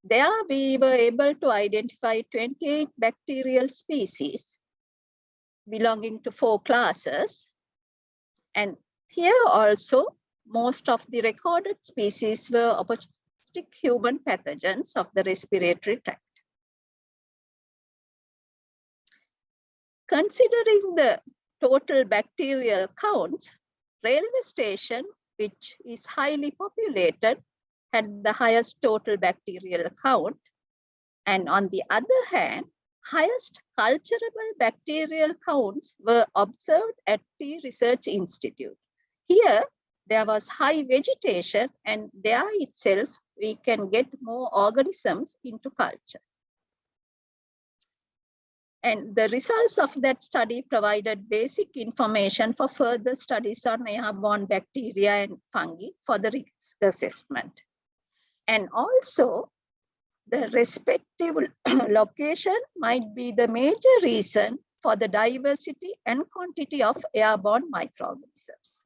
There we were able to identify 28 bacterial species belonging to 4 classes. And here also, most of the recorded species were opportunistic human pathogens of the respiratory tract. Considering the total bacterial counts, railway station, which is highly populated, had the highest total bacterial count. And on the other hand, highest culturable bacterial counts were observed at the research institute. Here, there was high vegetation, and there itself, we can get more organisms into culture. And the results of that study provided basic information for further studies on airborne bacteria and fungi for the risk assessment. And also, the respective location might be the major reason for the diversity and quantity of airborne microorganisms.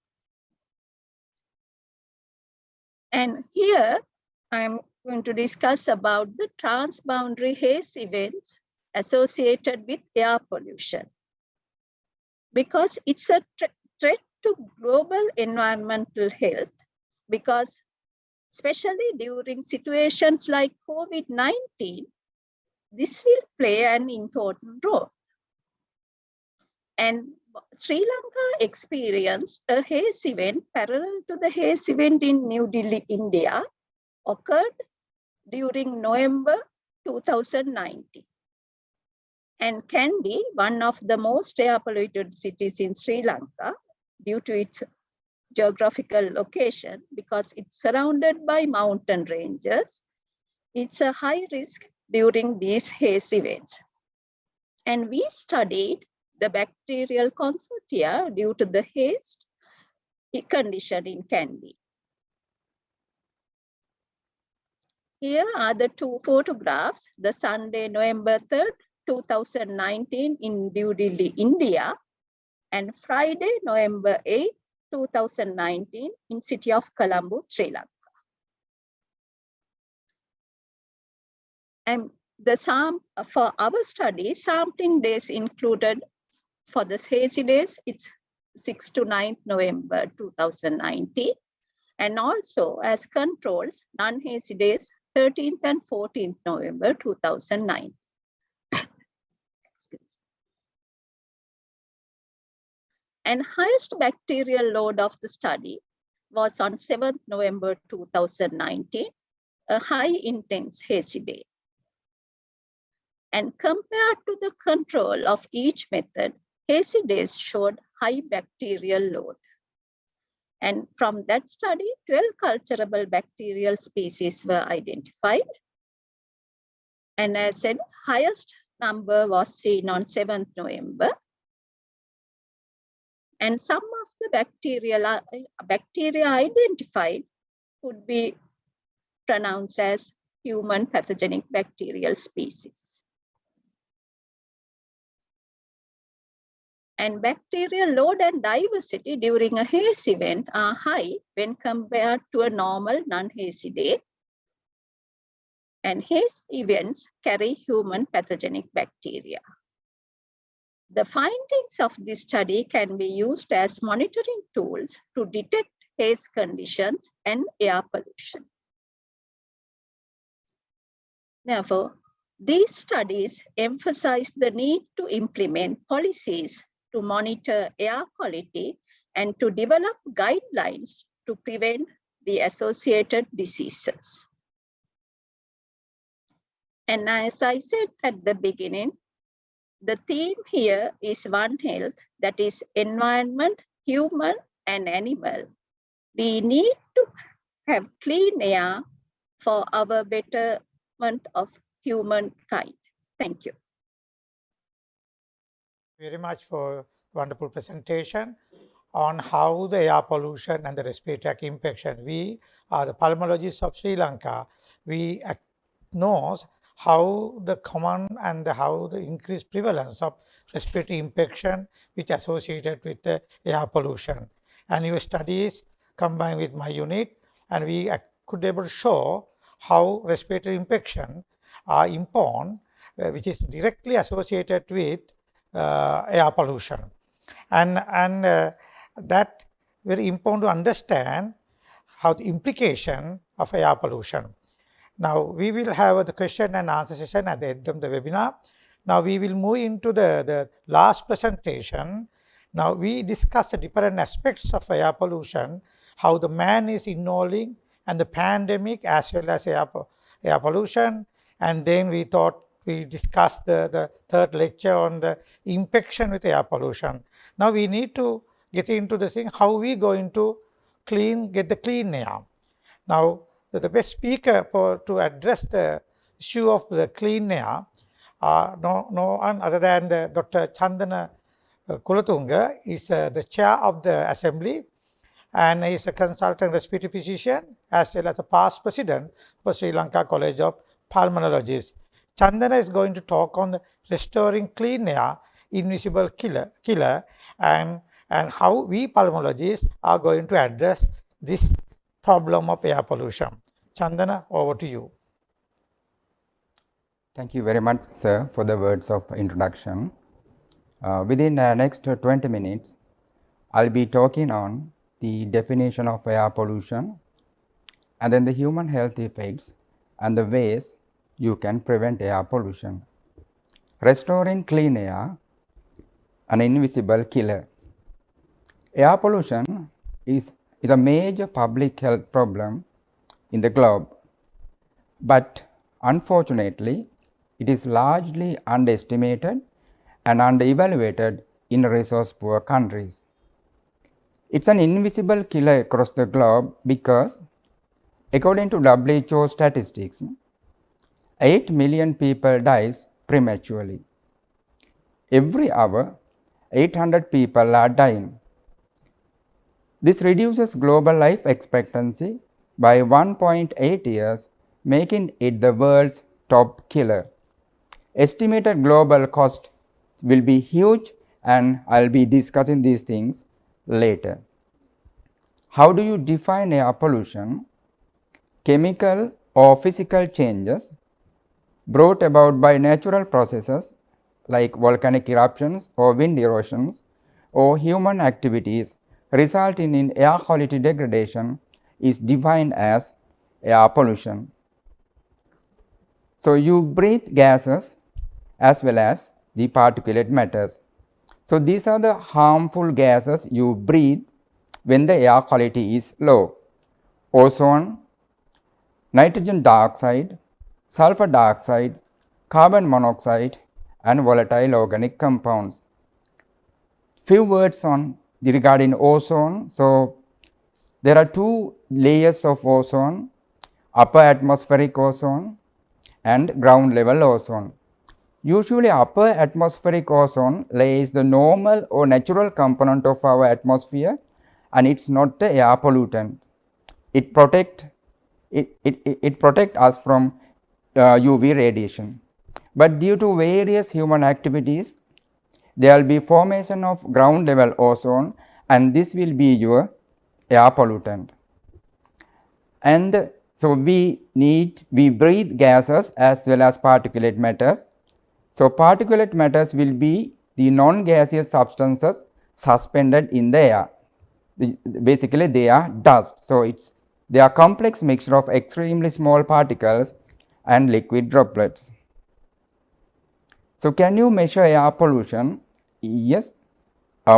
And here I'm going to discuss about the transboundary haze events associated with air pollution, because it's a threat to global environmental health, because especially during situations like COVID-19, this will play an important role. And Sri Lanka experienced a haze event parallel to the haze event in New Delhi, India, occurred during November 2019. And Kandy, one of the most air polluted cities in Sri Lanka, due to its geographical location, because it's surrounded by mountain ranges, it's a high risk during these haze events. And we studied the bacterial consortia due to the haze condition in Kandy. Here are the two photographs, the Sunday, November 3rd, 2019 in New Delhi, India, and Friday, November 8th, 2019 in city of Colombo, Sri Lanka. And for our study, sampling days included for the hazy days, it's 6th to 9th November 2019. And also as controls, non-hazy days, 13th and 14th November 2009. And highest bacterial load of the study was on 7th November 2019, a high intense hazy day. And compared to the control of each method, hazy days showed high bacterial load. And from that study, 12 culturable bacterial species were identified. And as I said, highest number was seen on 7th November. And some of the bacteria identified could be pronounced as human pathogenic bacterial species. And bacterial load and diversity during a haze event are high when compared to a normal non-hazy day. And haze events carry human pathogenic bacteria. The findings of this study can be used as monitoring tools to detect haze conditions and air pollution. Therefore, these studies emphasize the need to implement policies to monitor air quality and to develop guidelines to prevent the associated diseases. And as I said at the beginning, the theme here is One Health, that is environment, human and animal. We need to have clean air for our betterment of humankind. Thank you. Very much for wonderful presentation on how the air pollution and the respiratory tract infection. We are the pulmonologists of Sri Lanka. We knows how the common and how the increased prevalence of respiratory infection which associated with the air pollution. And your studies combined with my unit, and we could able to show how respiratory infection are important, which is directly associated with air pollution. And that very important to understand how the implication of air pollution. Now, we will have the question and answer session at the end of the webinar. Now, we will move into the last presentation. Now, we discuss the different aspects of air pollution, how the man is involving and the pandemic as well as air pollution. And then we thought we discussed the third lecture on the infection with air pollution. Now, we need to get into the thing, how we going to get the clean air. Now, the best speaker to address the issue of the clean air no one other than Dr. Chandana Kulatunga is the chair of the assembly, and he is a consultant respiratory physician as well as a past president for Sri Lanka College of Pulmonologists. Chandana is going to talk on restoring clean air, invisible killer, and how we pulmonologists are going to address this problem of air pollution. Chandana, over to you. Thank you very much, sir, for the words of introduction. Within the next 20 minutes, I'll be talking on the definition of air pollution and then the human health effects and the ways you can prevent air pollution. Restoring clean air, an invisible killer. Air pollution is a major public health problem in the globe, but unfortunately, it is largely underestimated and underevaluated in resource-poor countries. It's an invisible killer across the globe because, according to WHO statistics, 8 million people die prematurely. Every hour, 800 people are dying. This reduces global life expectancy by 1.8 years, making it the world's top killer. Estimated global cost will be huge, and I'll be discussing these things later. How do you define air pollution? Chemical or physical changes brought about by natural processes like volcanic eruptions or wind erosions or human activities resulting in air quality degradation is defined as air pollution. So, you breathe gases as well as the particulate matters. So, these are the harmful gases you breathe when the air quality is low: ozone, nitrogen dioxide, sulfur dioxide, carbon monoxide, and volatile organic compounds. Few words on regarding ozone. So, there are two layers of ozone: upper atmospheric ozone and ground level ozone. Usually, upper atmospheric ozone lays the normal or natural component of our atmosphere, and it's not the air pollutant. It protects us from UV radiation. But due to various human activities, there will be formation of ground level ozone, and this will be your air pollutant. And so we breathe gases as well as particulate matters. So particulate matters will be the non-gaseous substances suspended in the air. Basically, they are dust. So they are complex mixture of extremely small particles and liquid droplets. So can you measure air pollution? Yes.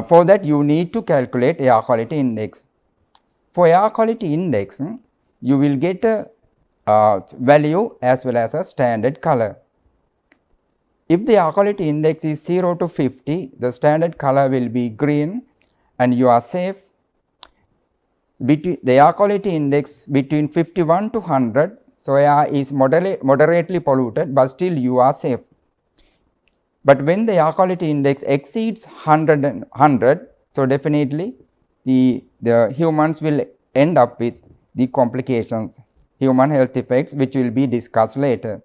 For that, you need to calculate air quality index. For air quality index, you will get a value as well as a standard color. If the air quality index is 0 to 50, the standard color will be green and you are safe. The air quality index between 51 to 100, so air is moderately polluted, but still you are safe. But when the air quality index exceeds 100, so definitely the humans will end up with the complications, human health effects, which will be discussed later.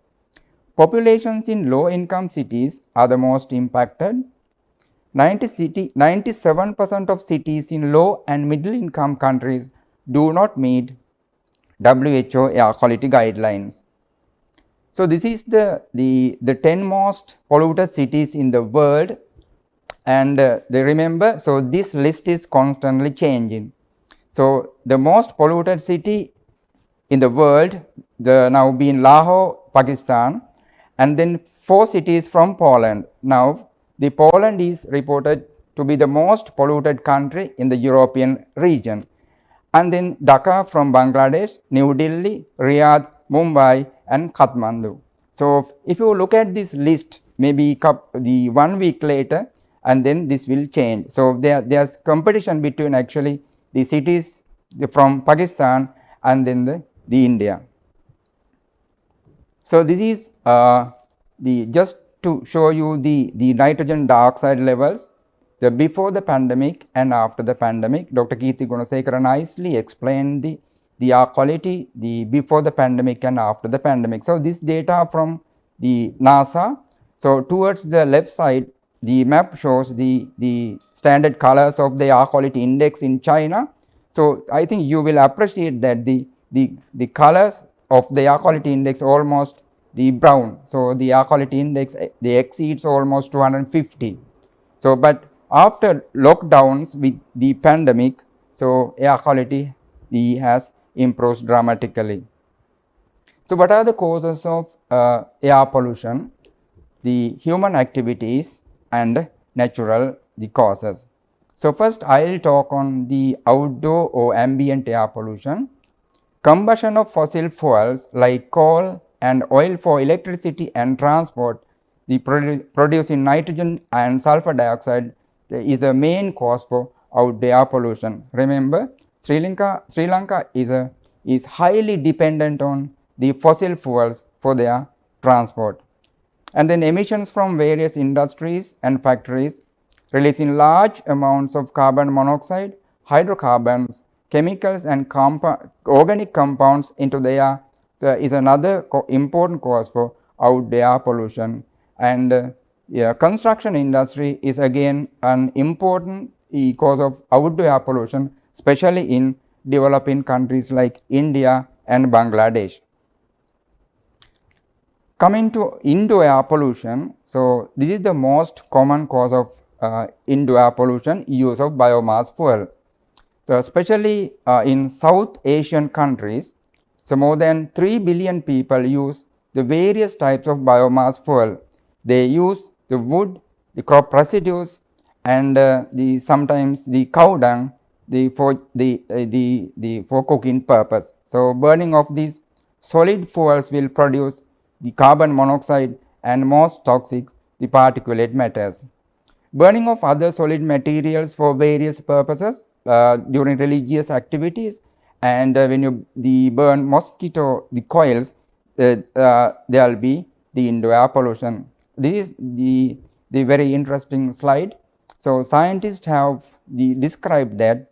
Populations in low-income cities are the most impacted. 97% of cities in low and middle-income countries do not meet WHO air quality guidelines. So this is the 10 most polluted cities in the world, and remember, so this list is constantly changing. So the most polluted city in the world, now being Lahore, Pakistan, and then 4 cities from Poland. Now, the Poland is reported to be the most polluted country in the European region. And then Dhaka from Bangladesh, New Delhi, Riyadh, Mumbai, and Kathmandu. So, if you look at this list, maybe the 1 week later, and then this will change. So, there's competition between actually the cities from Pakistan and then the India. So, this is just to show you the nitrogen dioxide levels, the before the pandemic and after the pandemic. Dr. Kirti Gunasekara nicely explained the air quality, the before the pandemic and after the pandemic. So this data from the NASA. So towards the left side, the map shows the standard colors of the air quality index in China. So I think you will appreciate that the colors of the air quality index almost the brown. So the air quality index they exceeds almost 250. So but after lockdowns with the pandemic, so air quality has improved dramatically. So what are the causes of air pollution? The human activities and natural the causes. So first I will talk on the outdoor or ambient air pollution. Combustion of fossil fuels like coal and oil for electricity and transport, the producing nitrogen and sulfur dioxide is the main cause for outdoor air pollution. Remember, Sri Lanka is highly dependent on the fossil fuels for their transport. And then emissions from various industries and factories releasing large amounts of carbon monoxide, hydrocarbons, chemicals and organic compounds into the air is another important cause for outdoor air pollution. And construction industry is again an important cause of outdoor air pollution, especially in developing countries like India and Bangladesh. Coming to indoor air pollution, so this is the most common cause of indoor air pollution, use of biomass fuel. So especially in South Asian countries, so more than 3 billion people use the various types of biomass fuel. They use the wood, the crop residues, and sometimes the cow dung for cooking purpose. So burning of these solid fuels will produce the carbon monoxide and most toxic the particulate matters. Burning of other solid materials for various purposes during religious activities, and when you burn mosquito the coils, there will be the indoor air pollution. This is the very interesting slide. So scientists have described that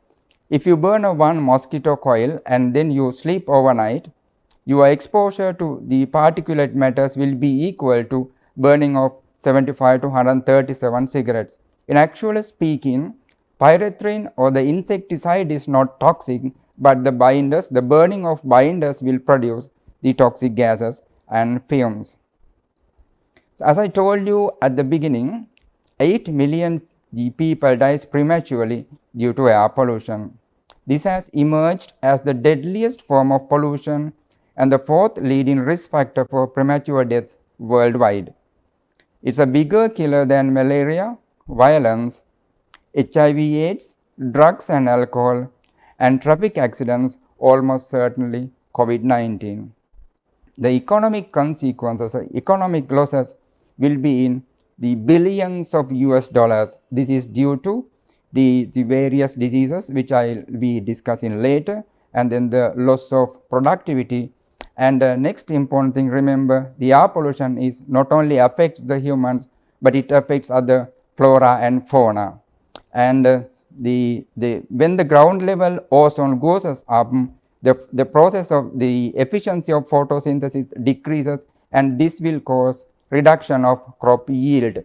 if you burn one mosquito coil and then you sleep overnight, your exposure to the particulate matters will be equal to burning of 75 to 137 cigarettes. In actually speaking, pyrethrin or the insecticide is not toxic, but the burning of binders will produce the toxic gases and fumes. So as I told you at the beginning, 8 million people dies prematurely due to air pollution. This has emerged as the deadliest form of pollution and the fourth leading risk factor for premature deaths worldwide. It's a bigger killer than malaria, violence, HIV/AIDS, drugs and alcohol, and traffic accidents, almost certainly COVID-19. The economic consequences, economic losses will be in the billions of US dollars. This is due to the various diseases which I will be discussing later, and then the loss of productivity. And next important thing, remember, the air pollution is not only affects the humans, but it affects other flora and fauna. And when the ground level ozone goes up, the process of the efficiency of photosynthesis decreases, and this will cause reduction of crop yield.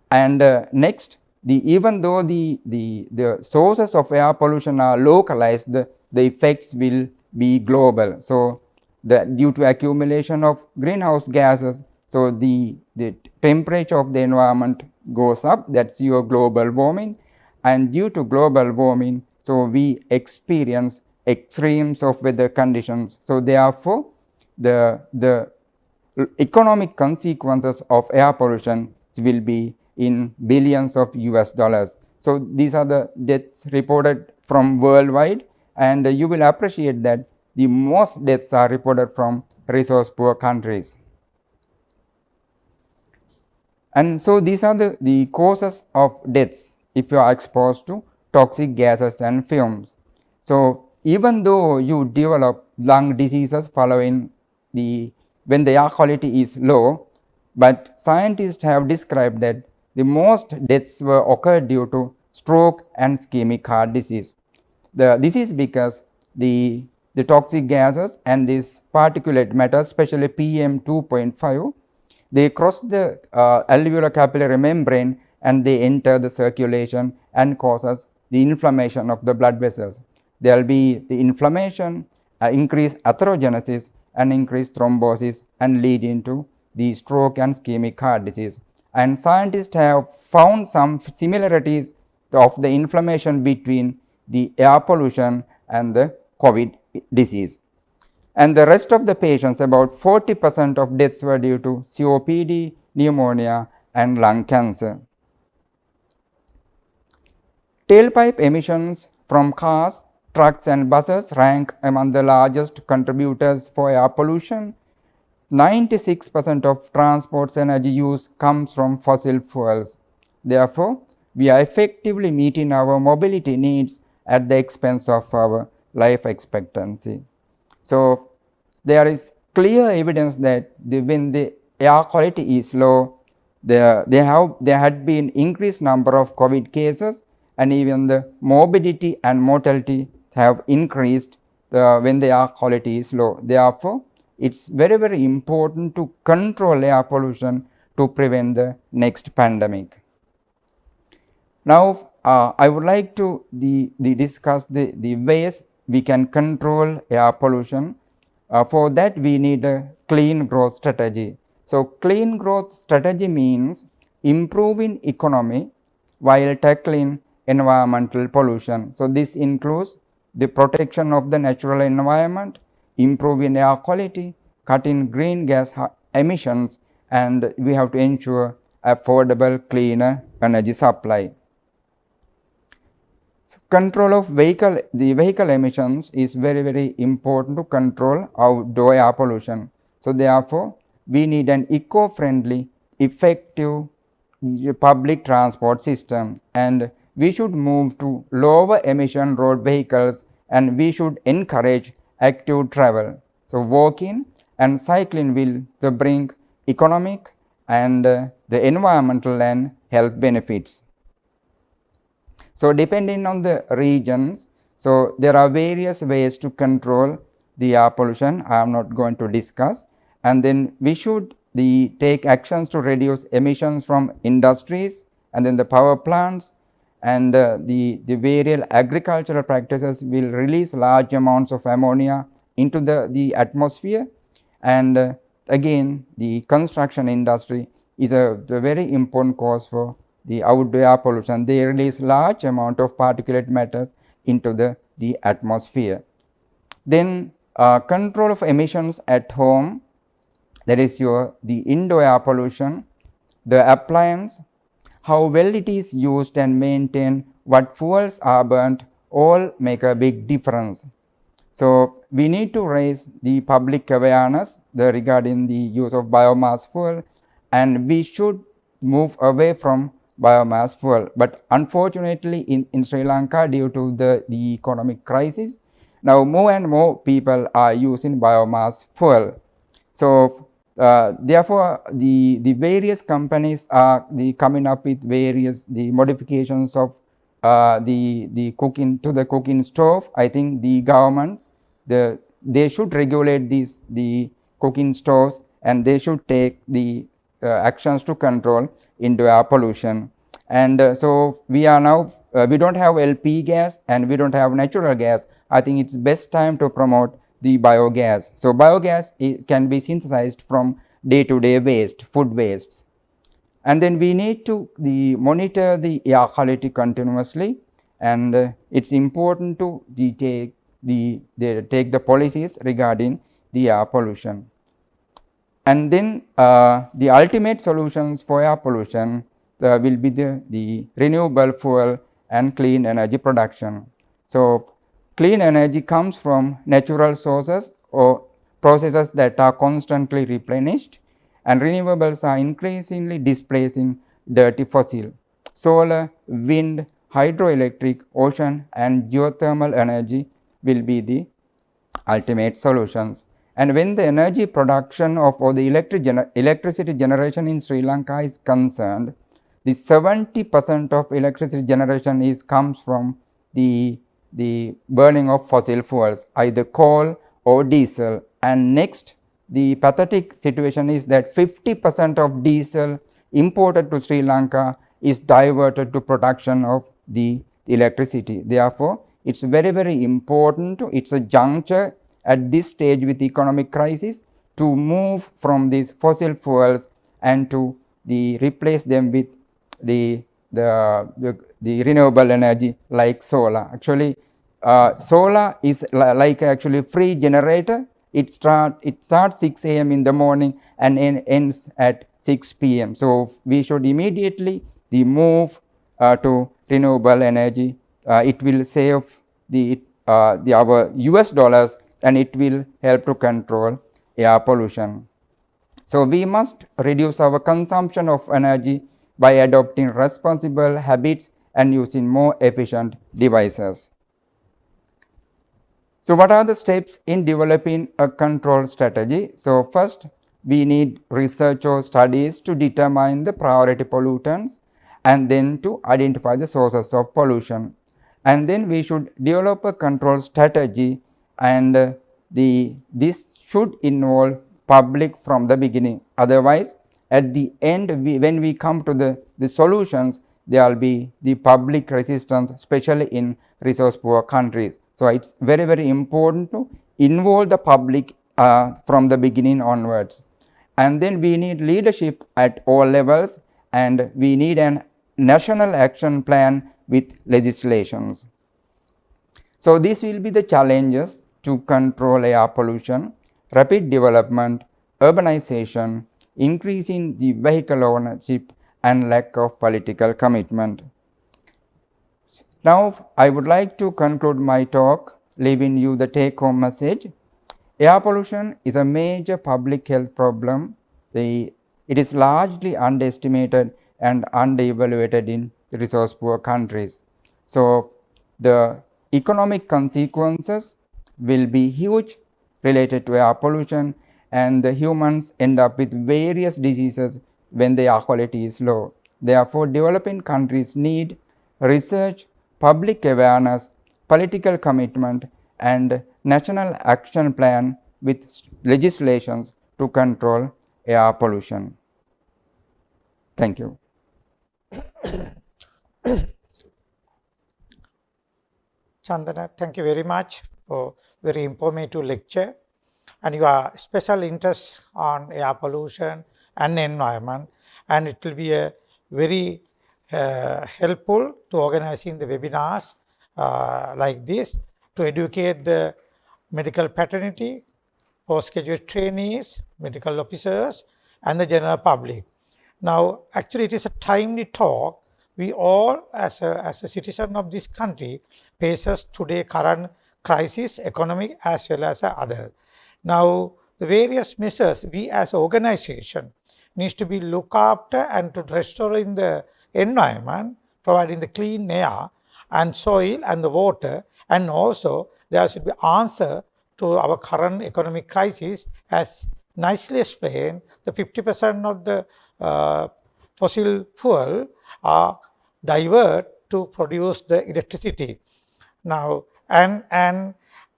And next, even though the sources of air pollution are localized, the effects will be global. So due to accumulation of greenhouse gases, so the temperature of the environment goes up, that's your global warming. And due to global warming, so we experience extremes of weather conditions. So therefore, the economic consequences of air pollution will be in billions of US dollars. So these are the deaths reported from worldwide, and you will appreciate that the most deaths are reported from resource poor countries. And so these are the causes of deaths if you are exposed to toxic gases and fumes. So even though you develop lung diseases following when the air quality is low, but scientists have described that the most deaths were occurred due to stroke and ischemic heart disease. This is because the toxic gases and these particulate matter, especially PM 2.5, they cross the alveolar capillary membrane and they enter the circulation and causes the inflammation of the blood vessels. There will be the inflammation, increased atherogenesis and increased thrombosis and leading to the stroke and ischemic heart disease. And scientists have found some similarities of the inflammation between the air pollution and the COVID disease. And the rest of the patients, about 40% of deaths were due to COPD, pneumonia and lung cancer. Tailpipe emissions from cars, trucks and buses rank among the largest contributors for air pollution. 96% of transport's energy use comes from fossil fuels. Therefore, we are effectively meeting our mobility needs at the expense of our life expectancy. So, there is clear evidence that when the air quality is low, there had been increased number of COVID cases, and even the morbidity and mortality have increased when the air quality is low. Therefore, it's very, very important to control air pollution to prevent the next pandemic. Now, I would like to discuss the ways we can control air pollution. For that, we need a clean growth strategy. So, clean growth strategy means improving economy while tackling environmental pollution. So, this includes the protection of the natural environment, improving air quality, cutting green gas emissions, and we have to ensure affordable, cleaner energy supply. So, control of the vehicle emissions is very, very important to control outdoor air pollution. So, therefore, we need an eco-friendly, effective public transport system, and we should move to lower emission road vehicles, and we should encourage active travel. So, walking and cycling will bring economic and the environmental and health benefits. So, depending on the regions, so there are various ways to control the air pollution. I am not going to discuss, and then we should take actions to reduce emissions from industries and then the power plants, and the various agricultural practices will release large amounts of ammonia into the atmosphere, and again the construction industry is the very important cause for the outdoor air pollution. They release large amount of particulate matters into the atmosphere. Then control of emissions at home, that is the indoor air pollution, the appliance, how well it is used and maintained, what fuels are burnt, all make a big difference. So, we need to raise the public awareness regarding the use of biomass fuel, and we should move away from biomass fuel. But unfortunately, in Sri Lanka, due to the economic crisis, now more and more people are using biomass fuel. So, therefore, the various companies are coming up with various modifications of the cooking stove. I think the government they should regulate the cooking stoves, and they should take the actions to control indoor air pollution. And so we are now we don't have LP gas and we don't have natural gas. I think it's best time to promote the biogas. So biogas can be synthesized from day-to-day waste, food wastes. And then we need to monitor the air quality continuously, and it's important to take the policies regarding the air pollution. And then the ultimate solutions for air pollution will be the renewable fuel and clean energy production. So, clean energy comes from natural sources or processes that are constantly replenished, and renewables are increasingly displacing dirty fossil. Solar, wind, hydroelectric, ocean and geothermal energy will be the ultimate solutions. And when the energy production of or the electricity generation in Sri Lanka is concerned, the 70% of electricity generation comes from the burning of fossil fuels, either coal or diesel. And next, the pathetic situation is that 50% of diesel imported to Sri Lanka is diverted to production of the electricity. Therefore, it's very, very important. It's a juncture at this stage with economic crisis to move from these fossil fuels and to replace them with the renewable energy like solar. Actually, solar is like actually free generator. It starts 6 a.m. in the morning and ends at 6 p.m. So we should immediately move to renewable energy. It will save our US dollars, and it will help to control air pollution. So we must reduce our consumption of energy by adopting responsible habits and using more efficient devices. So what are the steps in developing a control strategy? So first, we need research or studies to determine the priority pollutants and then to identify the sources of pollution. And then we should develop a control strategy, and this should involve public from the beginning. Otherwise, at the end, when we come to the solutions, there will be the public resistance, especially in resource poor countries. So it's very, very important to involve the public from the beginning onwards. And then we need leadership at all levels, and we need a national action plan with legislations. So these will be the challenges to control air pollution: rapid development, urbanization, increasing the vehicle ownership, and lack of political commitment. Now, I would like to conclude my talk leaving you the take-home message. Air pollution is a major public health problem. It is largely underestimated and under-evaluated in resource-poor countries. So, the economic consequences will be huge related to air pollution, and the humans end up with various diseases when the air quality is low. Therefore, developing countries need research, public awareness, political commitment, and national action plan with legislations to control air pollution. Thank you. Chandana, thank you very much for very informative lecture, and your special interest on air pollution and environment, and it will be a very helpful to organizing the webinars like this to educate the medical fraternity, postgraduate trainees, medical officers, and the general public. Now, actually, it is a timely talk. We all, as a citizen of this country, faces today current crisis, economic as well as other. Now, the various measures we as an organization needs to be looked after and to restoring the environment, providing the clean air and soil and the water, and also there should be answer to our current economic crisis. As nicely explained, the 50% of the fossil fuel are divert to produce the electricity. Now, and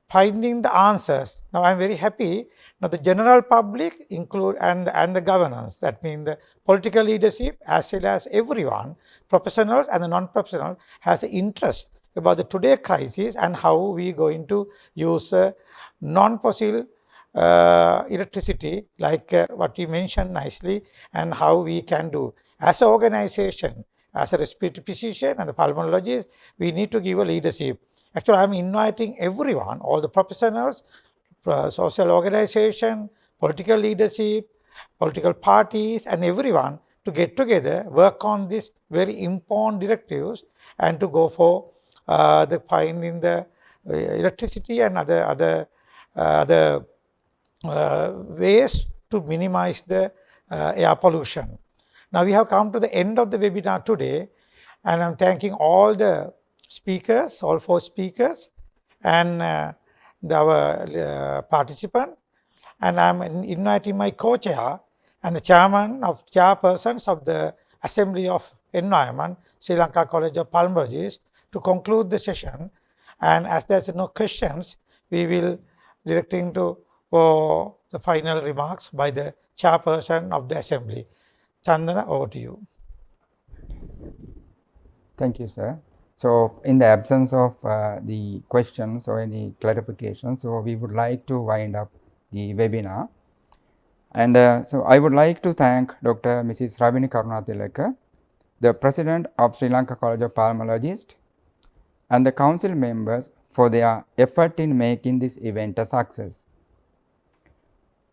finding the answers. Now, I am very happy. Now, the general public include and the governance. That means the political leadership as well as everyone, professionals and the non-professional, has an interest about the today crisis and how we going to use non-fossil electricity, like what you mentioned nicely, and how we can do. As an organization, as a respiratory physician and the pulmonologist, we need to give a leadership. Actually, I am inviting everyone, all the professionals, social organization, political leadership, political parties, and everyone to get together, work on these very important directives, and to go for the finding the electricity and other ways to minimize the air pollution. Now, we have come to the end of the webinar today, and I'm thanking all the speakers, all 4 speakers, and our participants. and I'm inviting my co-chair and the chairpersons of the Assembly of Environment, Sri Lanka College of Pulmonologists, to conclude the session. And as there's no questions, we will directing to for the final remarks by the chairperson of the Assembly. Chandana, over to you. Thank you, sir. So, in the absence of the questions or any clarifications, so we would like to wind up the webinar. And so, I would like to thank Dr. Mrs. Ravini Karunatilaka, the President of Sri Lanka College of Pulmonologists, and the Council members for their effort in making this event a success.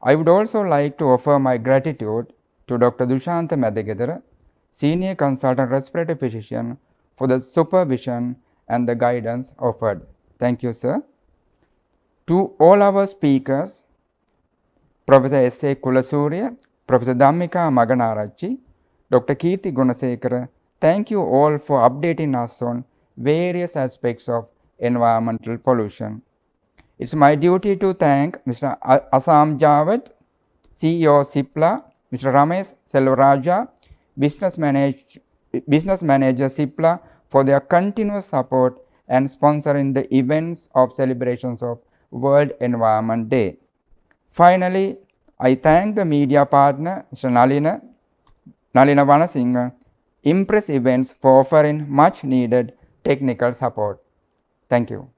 I would also like to offer my gratitude to Dr. Dushantha Madagedara, Senior Consultant Respiratory Physician, for the supervision and the guidance offered. Thank you, sir. To all our speakers, Professor S.A. Kulasurya, Professor Dhammika Maganarachi, Dr. Kirti Gunasekara, thank you all for updating us on various aspects of environmental pollution. It's my duty to thank Mr. Assam Javed, CEO Sipla, Mr. Ramesh Selvaraja, Business Manager Sipla, for their continuous support and sponsoring the events of celebrations of World Environment Day. Finally, I thank the media partner, Mr. Nalina Vanasinghe, Impress Events, for offering much needed technical support. Thank you.